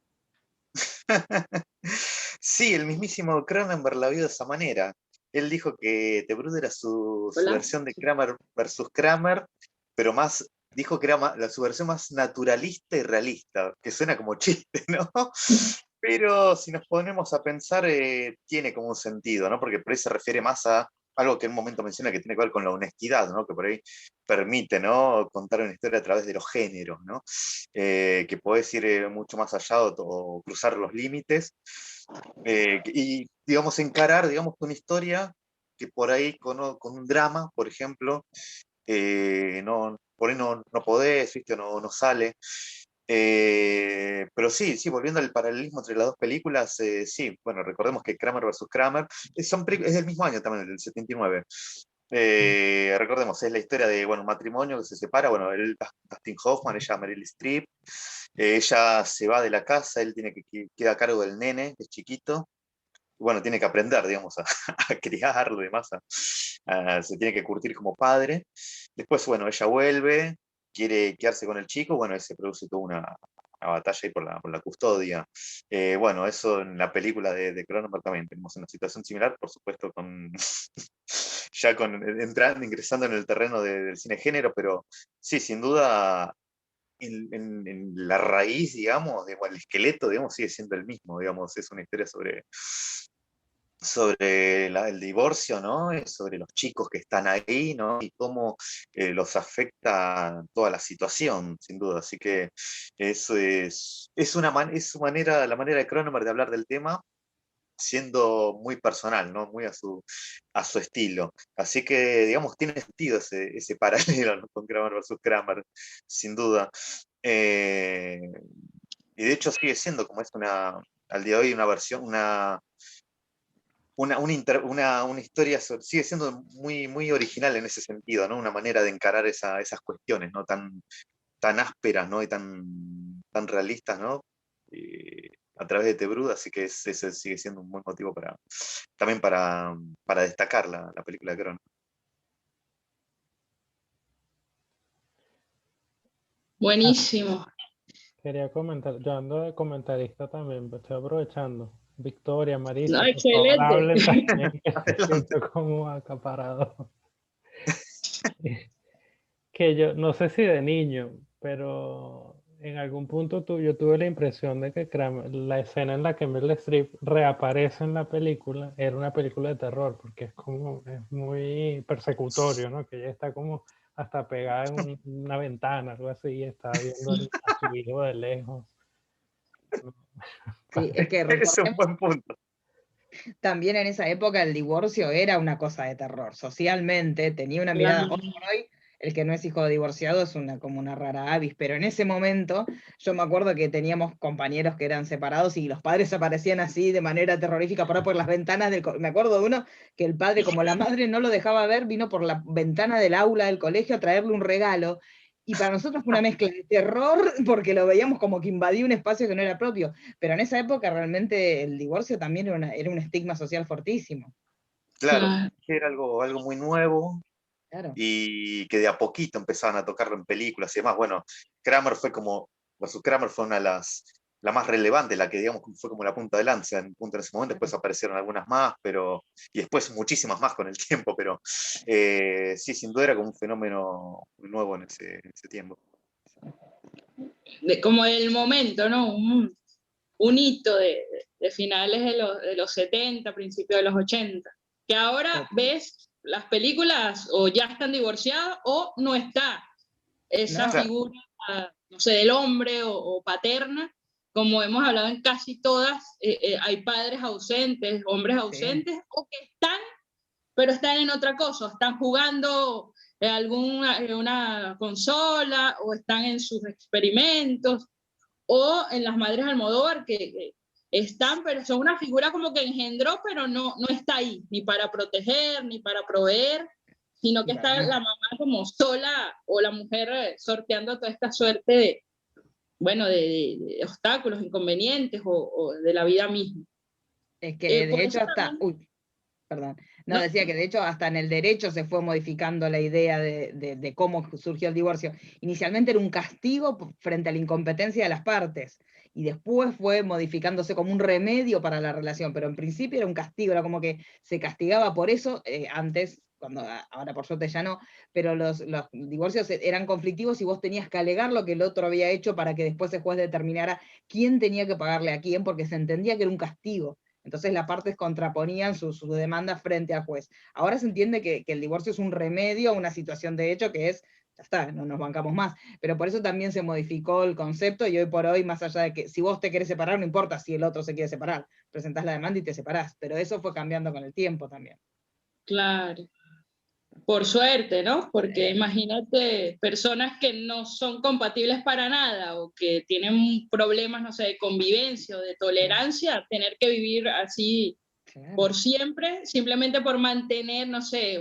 Sí, el mismísimo Cronenberg la vio de esa manera. Él dijo que The Brood era su Hola. versión de Kramer versus Kramer, pero más, dijo que era su versión más naturalista y realista, que suena como chiste, ¿no? Pero si nos ponemos a pensar, tiene como un sentido, ¿no? Porque por ahí se refiere más a algo que en un momento menciona que tiene que ver con la honestidad, ¿no? Que por ahí permite, ¿no? Contar una historia a través de los géneros, ¿no? Que podés ir mucho más allá o cruzar los límites y, digamos, encarar, digamos, una historia que por ahí con un drama, por ejemplo, por ahí no podés, ¿viste? No sale. Pero sí, sí, volviendo al paralelismo entre las dos películas, sí, bueno, recordemos que Kramer versus Kramer es del mismo año también, del 79. Recordemos, es la historia de, bueno, un matrimonio que se separa, bueno, él, Dustin Hoffman, ella Meryl Streep, ella se va de la casa, él queda a cargo del nene, que es chiquito, y bueno, tiene que aprender, digamos, a criarlo y demás, se tiene que curtir como padre. Después, bueno, ella vuelve, quiere quedarse con el chico, bueno, ahí se produce toda una batalla ahí por la custodia. Bueno, eso en la película de Cronenberg también tenemos una situación similar, por supuesto, ya ingresando en el terreno del cine género, pero sí, sin duda, en la raíz, digamos, el esqueleto, digamos, sigue siendo el mismo, digamos, es una historia sobre el divorcio, ¿no? Sobre los chicos que están ahí, ¿no? Y cómo los afecta toda la situación, sin duda. Así que eso es su manera, la manera de Cronenberg de hablar del tema, siendo muy personal, ¿no? Muy a su estilo. Así que, digamos, tiene sentido ese paralelo, ¿no? Con Kramer versus Kramer, sin duda. Y de hecho sigue siendo como es al día de hoy una versión, una historia, sigue siendo muy, muy original en ese sentido, ¿no? Una manera de encarar esas cuestiones, ¿no? Tan ásperas, ¿no? Y tan realistas, ¿no? A través de Tebruda, así que ese sigue siendo un buen motivo también para destacar la película de Cron. Buenísimo. Quería comentar, yo ando de comentarista también, pero estoy aprovechando. Victoria, Marisa, No, por favor, hablen excelente. también, que me siento como acaparado. Que yo, no sé si de niño, pero en algún punto yo tuve la impresión de que la escena en la que Meryl Streep reaparece en la película era una película de terror, porque es muy persecutorio, ¿no? Que ella está como hasta pegada en una ventana, algo así, y está viendo a su hijo de lejos. Sí, es que Es un recordemos buen punto. también en esa época el divorcio era una cosa de terror. Socialmente tenía una mirada. Claro. Hoy por hoy, el que no es hijo de divorciado es como una rara avis, pero en ese momento yo me acuerdo que teníamos compañeros que eran separados y los padres aparecían así de manera terrorífica por las ventanas me acuerdo de uno que el padre, como la madre no lo dejaba ver, vino por la ventana del aula del colegio a traerle un regalo. Y para nosotros fue una mezcla de terror, porque lo veíamos como que invadía un espacio que no era propio. Pero en esa época realmente el divorcio también era un estigma social fortísimo. Claro, Claro. era algo muy nuevo Claro. y que de a poquito empezaban a tocarlo en películas y demás. Bueno, Kramer fue una de la más relevante, la que digamos fue como la punta de lanza en ese momento. Después aparecieron algunas más, y después muchísimas más con el tiempo, pero sí, sin duda era como un fenómeno nuevo en ese tiempo. Como el momento, ¿no? Un hito de finales de los 70, principios de los 80. Que ahora ves las películas o ya están divorciadas o no está esa No. figura, no sé, del hombre o paterna. Como hemos hablado en casi todas, hay padres ausentes, hombres ausentes, sí, o que están, pero están en otra cosa, están jugando una consola o están en sus experimentos, o en las Madres Almodóvar, que están, pero son una figura como que engendró, pero no está ahí, ni para proteger, ni para proveer, sino que está la mamá como sola, o la mujer sorteando toda esta suerte de, bueno, de obstáculos, inconvenientes, o de la vida misma. Es que de hecho hasta... También, perdón. No, decía que de hecho hasta en el derecho se fue modificando la idea de cómo surgió el divorcio. Inicialmente era un castigo frente a la incompetencia de las partes, y después fue modificándose como un remedio para la relación, pero en principio era un castigo, era como que se castigaba por eso, antes, ahora por suerte ya no, pero los divorcios eran conflictivos y vos tenías que alegar lo que el otro había hecho para que después el juez determinara quién tenía que pagarle a quién, porque se entendía que era un castigo. Entonces las partes contraponían su demanda frente al juez. Ahora se entiende que el divorcio es un remedio a una situación de hecho que es, ya está, no nos bancamos más. Pero por eso también se modificó el concepto, y hoy por hoy, más allá de que si vos te querés separar, no importa si el otro se quiere separar, presentás la demanda y te separás. Pero eso fue cambiando con el tiempo también. Claro. Por suerte, ¿no? Porque imagínate personas que no son compatibles para nada o que tienen problemas, no sé, de convivencia o de tolerancia, tener que vivir así por siempre, simplemente por mantener, no sé,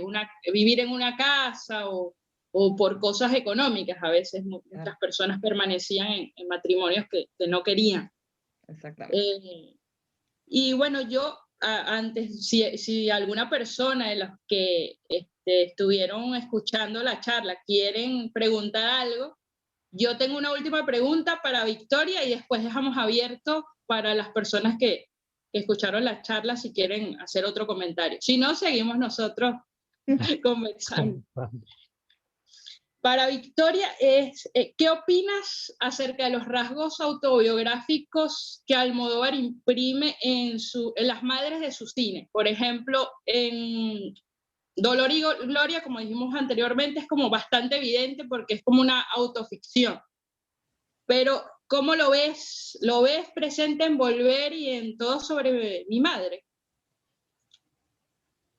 vivir en una casa o por cosas económicas. A veces muchas personas permanecían en matrimonios que no querían. Exactamente. Y bueno, yo antes, si alguna persona de los que estuvieron escuchando la charla quieren preguntar algo, yo tengo una última pregunta para Victoria y después dejamos abierto para las personas que escucharon la charla si quieren hacer otro comentario. Si no, seguimos nosotros conversando. Para Victoria ¿qué opinas acerca de los rasgos autobiográficos que Almodóvar imprime en las madres de su cine? Por ejemplo, en Dolor y Gloria, como dijimos anteriormente, es como bastante evidente porque es como una autoficción. Pero, ¿cómo lo ves? ¿Lo ves presente en Volver y en Todo sobre mi madre?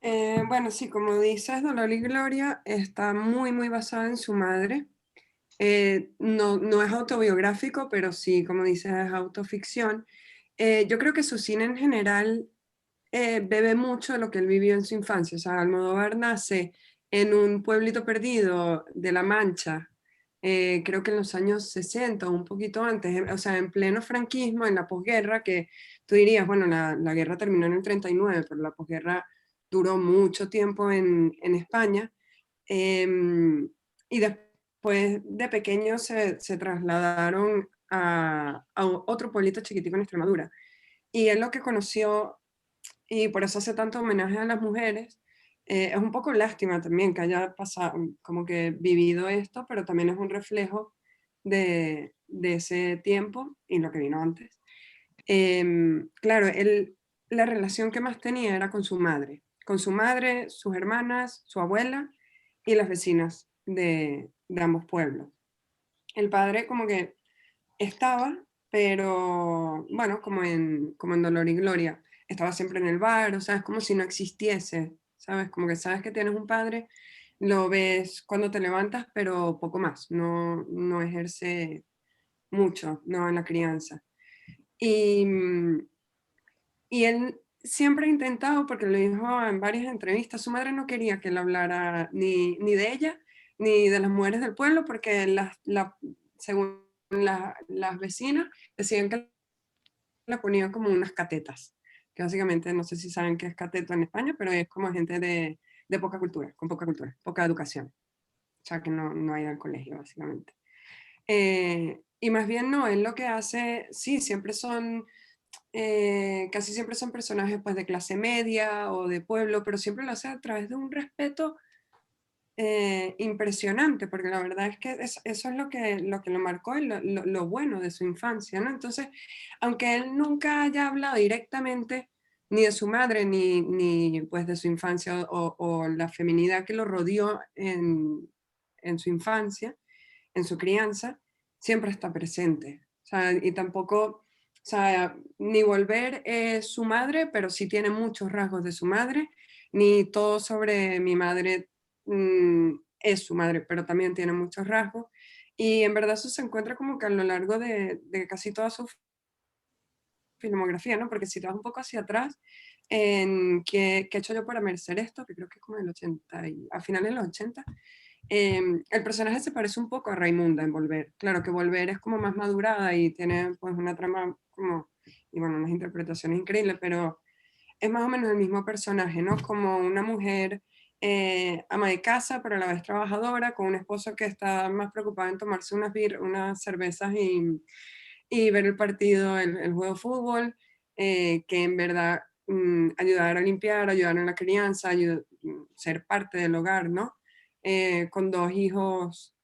Bueno, sí, como dices, Dolor y Gloria está muy, muy basada en su madre. No es autobiográfico, pero sí, como dices, es autoficción. Yo creo que su cine en general bebe mucho de lo que él vivió en su infancia. O sea, Almodóvar nace en un pueblito perdido de La Mancha, creo que en los años 60 o un poquito antes, o sea, en pleno franquismo, en la posguerra, que tú dirías, bueno, la guerra terminó en el 39, pero la posguerra duró mucho tiempo en España. Y después de pequeños se trasladaron a otro pueblito chiquitico en Extremadura. y él lo que conoció, y por eso hace tanto homenaje a las mujeres, es un poco lástima también que haya pasado, como que vivido esto, pero también es un reflejo de ese tiempo y lo que vino antes. Claro, él, la relación que más tenía era con su madre, sus hermanas, su abuela y las vecinas de ambos pueblos. El padre como que estaba, pero bueno, como en Dolor y Gloria, estaba siempre en el bar, o sea, es como si no existiese, ¿sabes? Como que sabes que tienes un padre, lo ves cuando te levantas, pero poco más, no ejerce mucho, no en la crianza. Y, y él siempre ha intentado, porque lo dijo en varias entrevistas, su madre no quería que él hablara ni de ella, ni de las mujeres del pueblo, porque según las vecinas decían que la ponían como unas catetas, que básicamente no sé si saben qué es cateto en España, pero es como gente de poca cultura, con poca cultura, poca educación, o sea que no ha ido al colegio básicamente. Y más bien no, él lo que hace, sí, siempre son, casi siempre son personajes pues de clase media o de pueblo, pero siempre lo hace a través de un respeto impresionante, porque la verdad es que eso es lo que lo marcó y lo bueno de su infancia, ¿no? Entonces, aunque él nunca haya hablado directamente ni de su madre, ni pues de su infancia o la feminidad que lo rodeó en su infancia, en su crianza, siempre está presente. O sea, y tampoco, o sea, ni Volver es su madre, pero sí tiene muchos rasgos de su madre, ni Todo sobre mi madre es su madre, pero también tiene muchos rasgos. Y en verdad eso se encuentra como que a lo largo de casi toda su filmografía, ¿no? Porque si te vas un poco hacia atrás, en ¿qué he hecho yo para merecer esto? Que creo que es como el 80, a finales de los 80, el personaje se parece un poco a Raimunda en Volver. Claro que Volver es como más madurada y tiene pues una trama como, y bueno, unas interpretaciones increíbles, pero es más o menos el mismo personaje, ¿no? Como una mujer ama de casa, pero a la vez trabajadora, con un esposo que está más preocupado en tomarse unas cervezas y ver el partido, el juego de fútbol, que en verdad ayudar a limpiar, ayudar en la crianza, ser parte del hogar, ¿no? Con dos hijos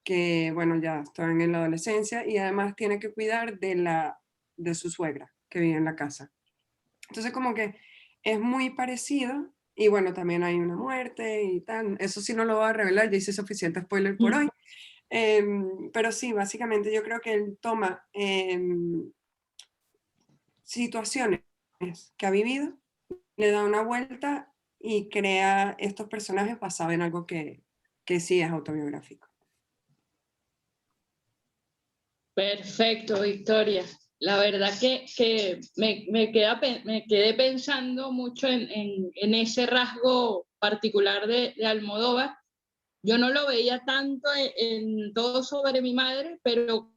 que, bueno, ya están en la adolescencia y además tiene que cuidar de su suegra que vive en la casa. Entonces como que es muy parecido y bueno, también hay una muerte y tal. Eso sí no lo voy a revelar, ya hice suficiente spoiler por hoy. Pero sí, básicamente yo creo que él toma situaciones que ha vivido, le da una vuelta y crea estos personajes basados en algo que sí es autobiográfico. Perfecto, Victoria. La verdad que me quedé pensando mucho en ese rasgo particular de Almodóvar. Yo no lo veía tanto en Todo sobre mi madre, pero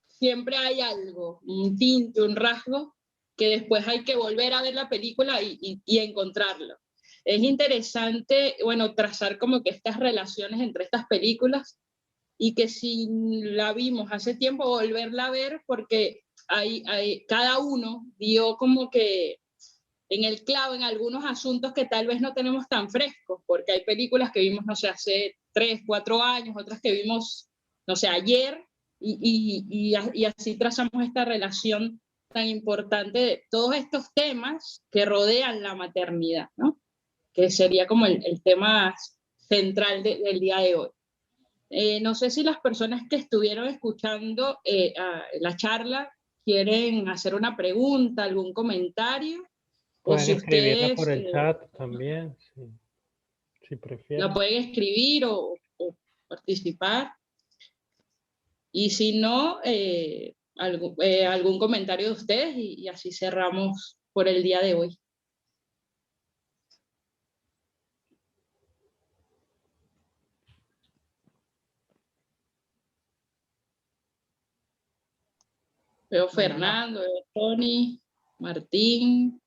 siempre hay algo, un tinte, un rasgo, que después hay que volver a ver la película y encontrarlo. Es interesante, bueno, trazar como que estas relaciones entre estas películas y que si la vimos hace tiempo, volverla a ver porque cada uno dio como que en el clavo en algunos asuntos que tal vez no tenemos tan frescos, porque hay películas que vimos, no sé, hace 3, 4 años, otras que vimos, no sé, ayer, y así trazamos esta relación tan importante de todos estos temas que rodean la maternidad, ¿no? Que sería como el tema central del día de hoy. No sé si las personas que estuvieron escuchando la charla quieren hacer una pregunta, algún comentario, o Pueden si escribirla por ustedes el chat también, si la prefieren. pueden escribir o participar. Y si no, algún comentario de ustedes y así cerramos por el día de hoy. Veo Bueno, no. Fernando, veo Tony, Martín.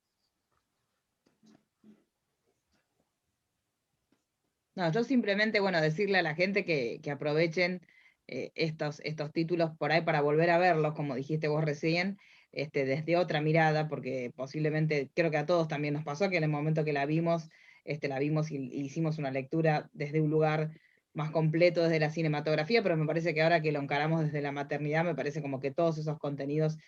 No, yo simplemente, bueno, decirle a la gente que aprovechen estos títulos por ahí para volver a verlos, como dijiste vos recién, desde otra mirada, porque posiblemente, creo que a todos también nos pasó que en el momento que la vimos y hicimos una lectura desde un lugar más completo desde la cinematografía, pero me parece que ahora que lo encaramos desde la maternidad, me parece como que todos esos contenidos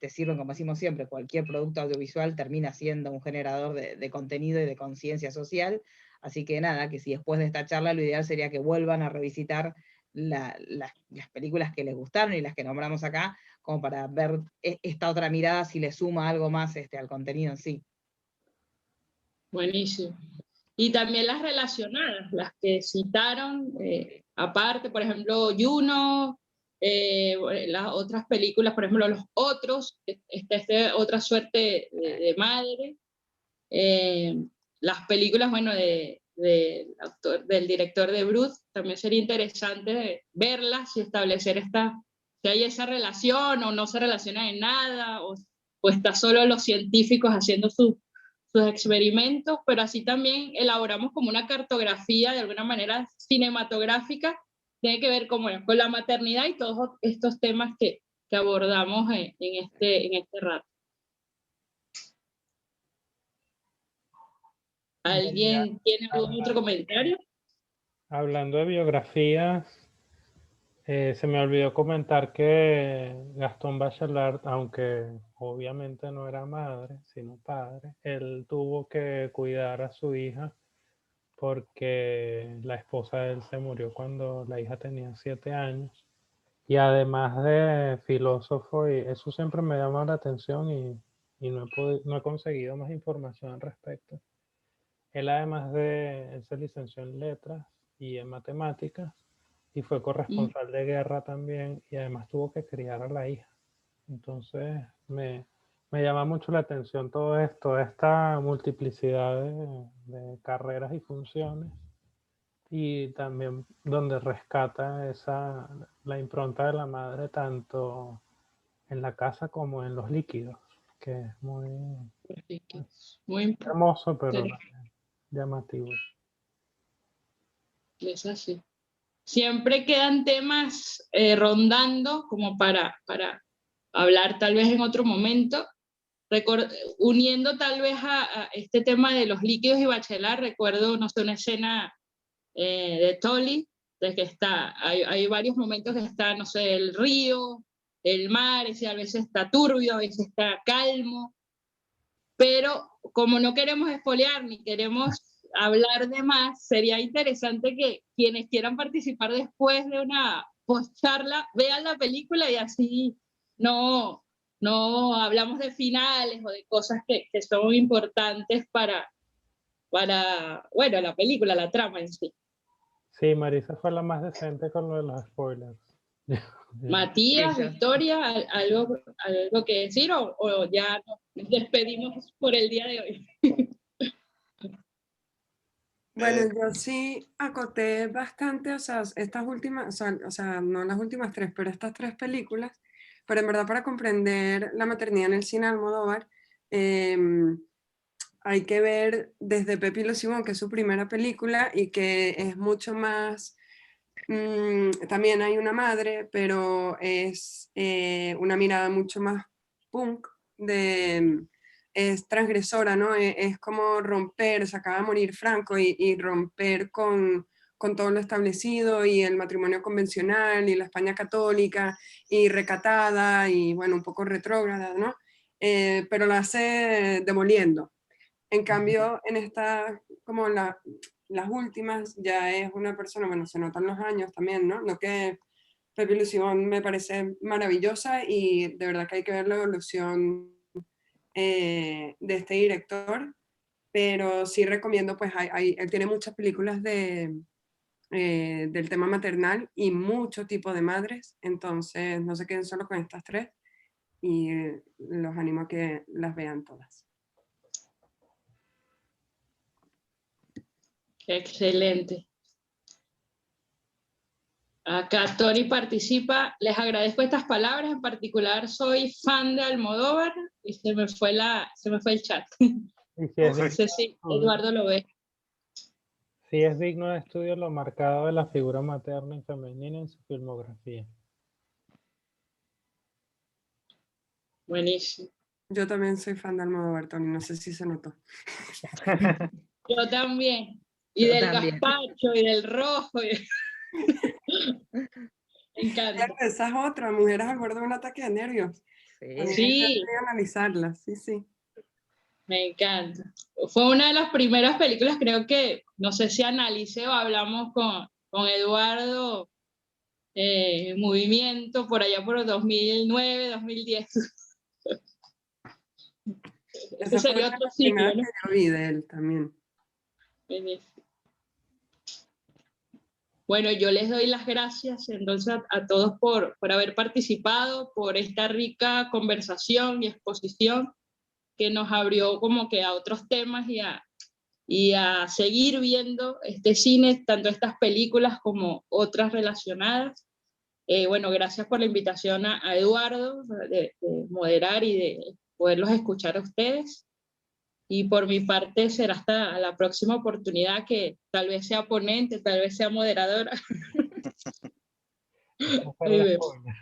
sirven, como decimos siempre, cualquier producto audiovisual termina siendo un generador de contenido y de conciencia social, así que nada, que si después de esta charla lo ideal sería que vuelvan a revisitar las películas que les gustaron y las que nombramos acá, como para ver esta otra mirada si le suma algo más al contenido en sí. Buenísimo. Y también las relacionadas, las que citaron, aparte, por ejemplo, Juno, las otras películas, por ejemplo, Los Otros, Otra Suerte de Madre, las películas, bueno, del director de Bruce, también sería interesante verlas y establecer si hay esa relación o no se relaciona en nada, o está solo los científicos haciendo sus experimentos, pero así también elaboramos como una cartografía de alguna manera cinematográfica, tiene que ver con la maternidad y todos estos temas que abordamos en este rato. ¿Alguien tiene algún otro comentario? Hablando de biografías, se me olvidó comentar que Gastón Bachelard, aunque obviamente no era madre, sino padre, él tuvo que cuidar a su hija porque la esposa de él se murió cuando la hija tenía 7 años. Y además de filósofo, y eso siempre me llama la atención y no he conseguido más información al respecto. Él él se licenció en letras y en matemáticas y fue corresponsal de guerra también y además tuvo que criar a la hija. Entonces me llama mucho la atención todo esto, esta multiplicidad de carreras y funciones y también donde rescata la impronta de la madre tanto en la casa como en los líquidos, que es Muy hermoso pero llamativo. Es así. Siempre quedan temas rondando como para hablar tal vez en otro momento. Uniendo tal vez a este tema de los líquidos y Bachelard, recuerdo, no sé, una escena de Tully, de que hay varios momentos que está, no sé, el río, el mar, a veces está turbio, a veces está calmo, pero como no queremos espolear ni queremos hablar de más, sería interesante que quienes quieran participar después de una post-charla vean la película y así no hablamos de finales o de cosas que son importantes para, bueno, la película, la trama en sí. Sí, Marisa fue la más decente con lo de los spoilers. Matías, Victoria, ¿algo que decir o ya nos despedimos por el día de hoy? Bueno, yo sí acoté bastante, o sea, estas últimas, o sea, no las últimas tres, pero estas tres películas, pero en verdad para comprender la maternidad en el cine de Almodóvar, hay que ver desde Pepi Lo Simón, que es su primera película y que es mucho más, también hay una madre, pero es una mirada mucho más punk, es transgresora, ¿no? Es como romper, se acaba de morir Franco y romper con todo lo establecido y el matrimonio convencional y la España católica y recatada y bueno, un poco retrógrada, ¿no? Pero la hace demoliendo. En cambio, en esta, como las últimas, ya es una persona, bueno, se notan los años también, ¿no? Lo que Pepi Lo Simón me parece maravillosa y de verdad que hay que ver la evolución de este director, pero sí recomiendo, pues él tiene muchas películas del tema maternal y mucho tipo de madres, entonces no se queden solo con estas tres y los animo a que las vean todas. Excelente. Acá Tony participa, les agradezco estas palabras, en particular soy fan de Almodóvar y se me fue el chat. No sé si Eduardo lo ve. Sí, es digno de estudio lo marcado de la figura materna y femenina en su filmografía. Buenísimo. Yo también soy fan de Almodóvar, Tony, no sé si se notó. Yo también. Y Yo del también. gazpacho, y del rojo. Me encanta. Claro, esa es otra, mujeres al borde de un ataque de nervios. También Sí. hay Sí, que analizarla, sí, sí. me encanta. Fue una de las primeras películas, creo que, no sé si analicé o hablamos con Eduardo, Movimiento, por allá por 2009, 2010. Ese Esa fue sería una de otro las ciclo, primeras ¿no? que yo vi de él también. Buenísimo. Bueno, yo les doy las gracias entonces a todos por haber participado, por esta rica conversación y exposición que nos abrió como que a otros temas y a seguir viendo este cine, tanto estas películas como otras relacionadas. Bueno, gracias por la invitación a Eduardo de moderar y de poderlos escuchar a ustedes. Y por mi parte será hasta la próxima oportunidad, que tal vez sea ponente, tal vez sea moderadora. Esa fue Ahí la vemos. spoiler.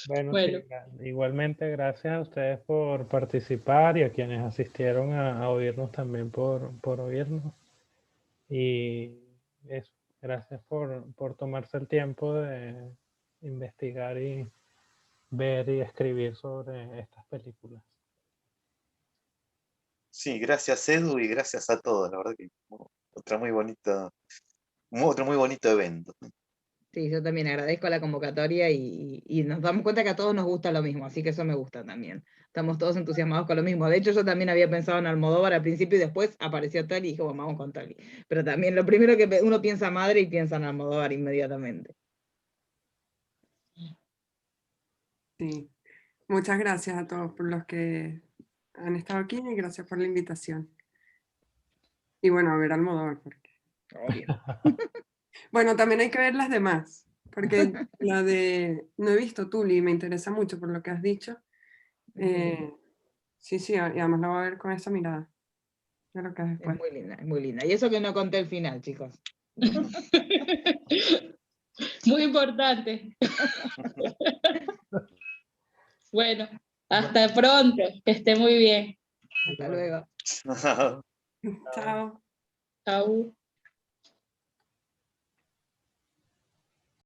Bueno, sí, Bueno, igualmente gracias a ustedes por participar y a quienes asistieron a oírnos también por oírnos. Y eso, gracias por tomarse el tiempo de investigar y ver y escribir sobre estas películas. Sí, gracias Edu y gracias a todos, la verdad que otro muy bonito evento. Sí, yo también agradezco la convocatoria y nos damos cuenta que a todos nos gusta lo mismo, así que eso me gusta también. Estamos todos entusiasmados con lo mismo. De hecho, yo también había pensado en Almodóvar al principio y después apareció Tali y dije, bueno, vamos con Tali. Pero también lo primero que uno piensa madre y piensa en Almodóvar inmediatamente. Sí. Muchas gracias a todos por los que han estado aquí y gracias por la invitación. Y bueno, a ver Almodóvar. Obvio. Bueno, también hay que ver las demás, porque la de, no he visto Tuli, me interesa mucho por lo que has dicho. Sí, sí, y además la voy a ver con esa mirada de lo que es Es después. muy linda, es muy linda. Y eso que no conté el final, chicos. muy importante. Bueno, hasta pronto, que esté muy bien. Hasta luego. Chao. Chao.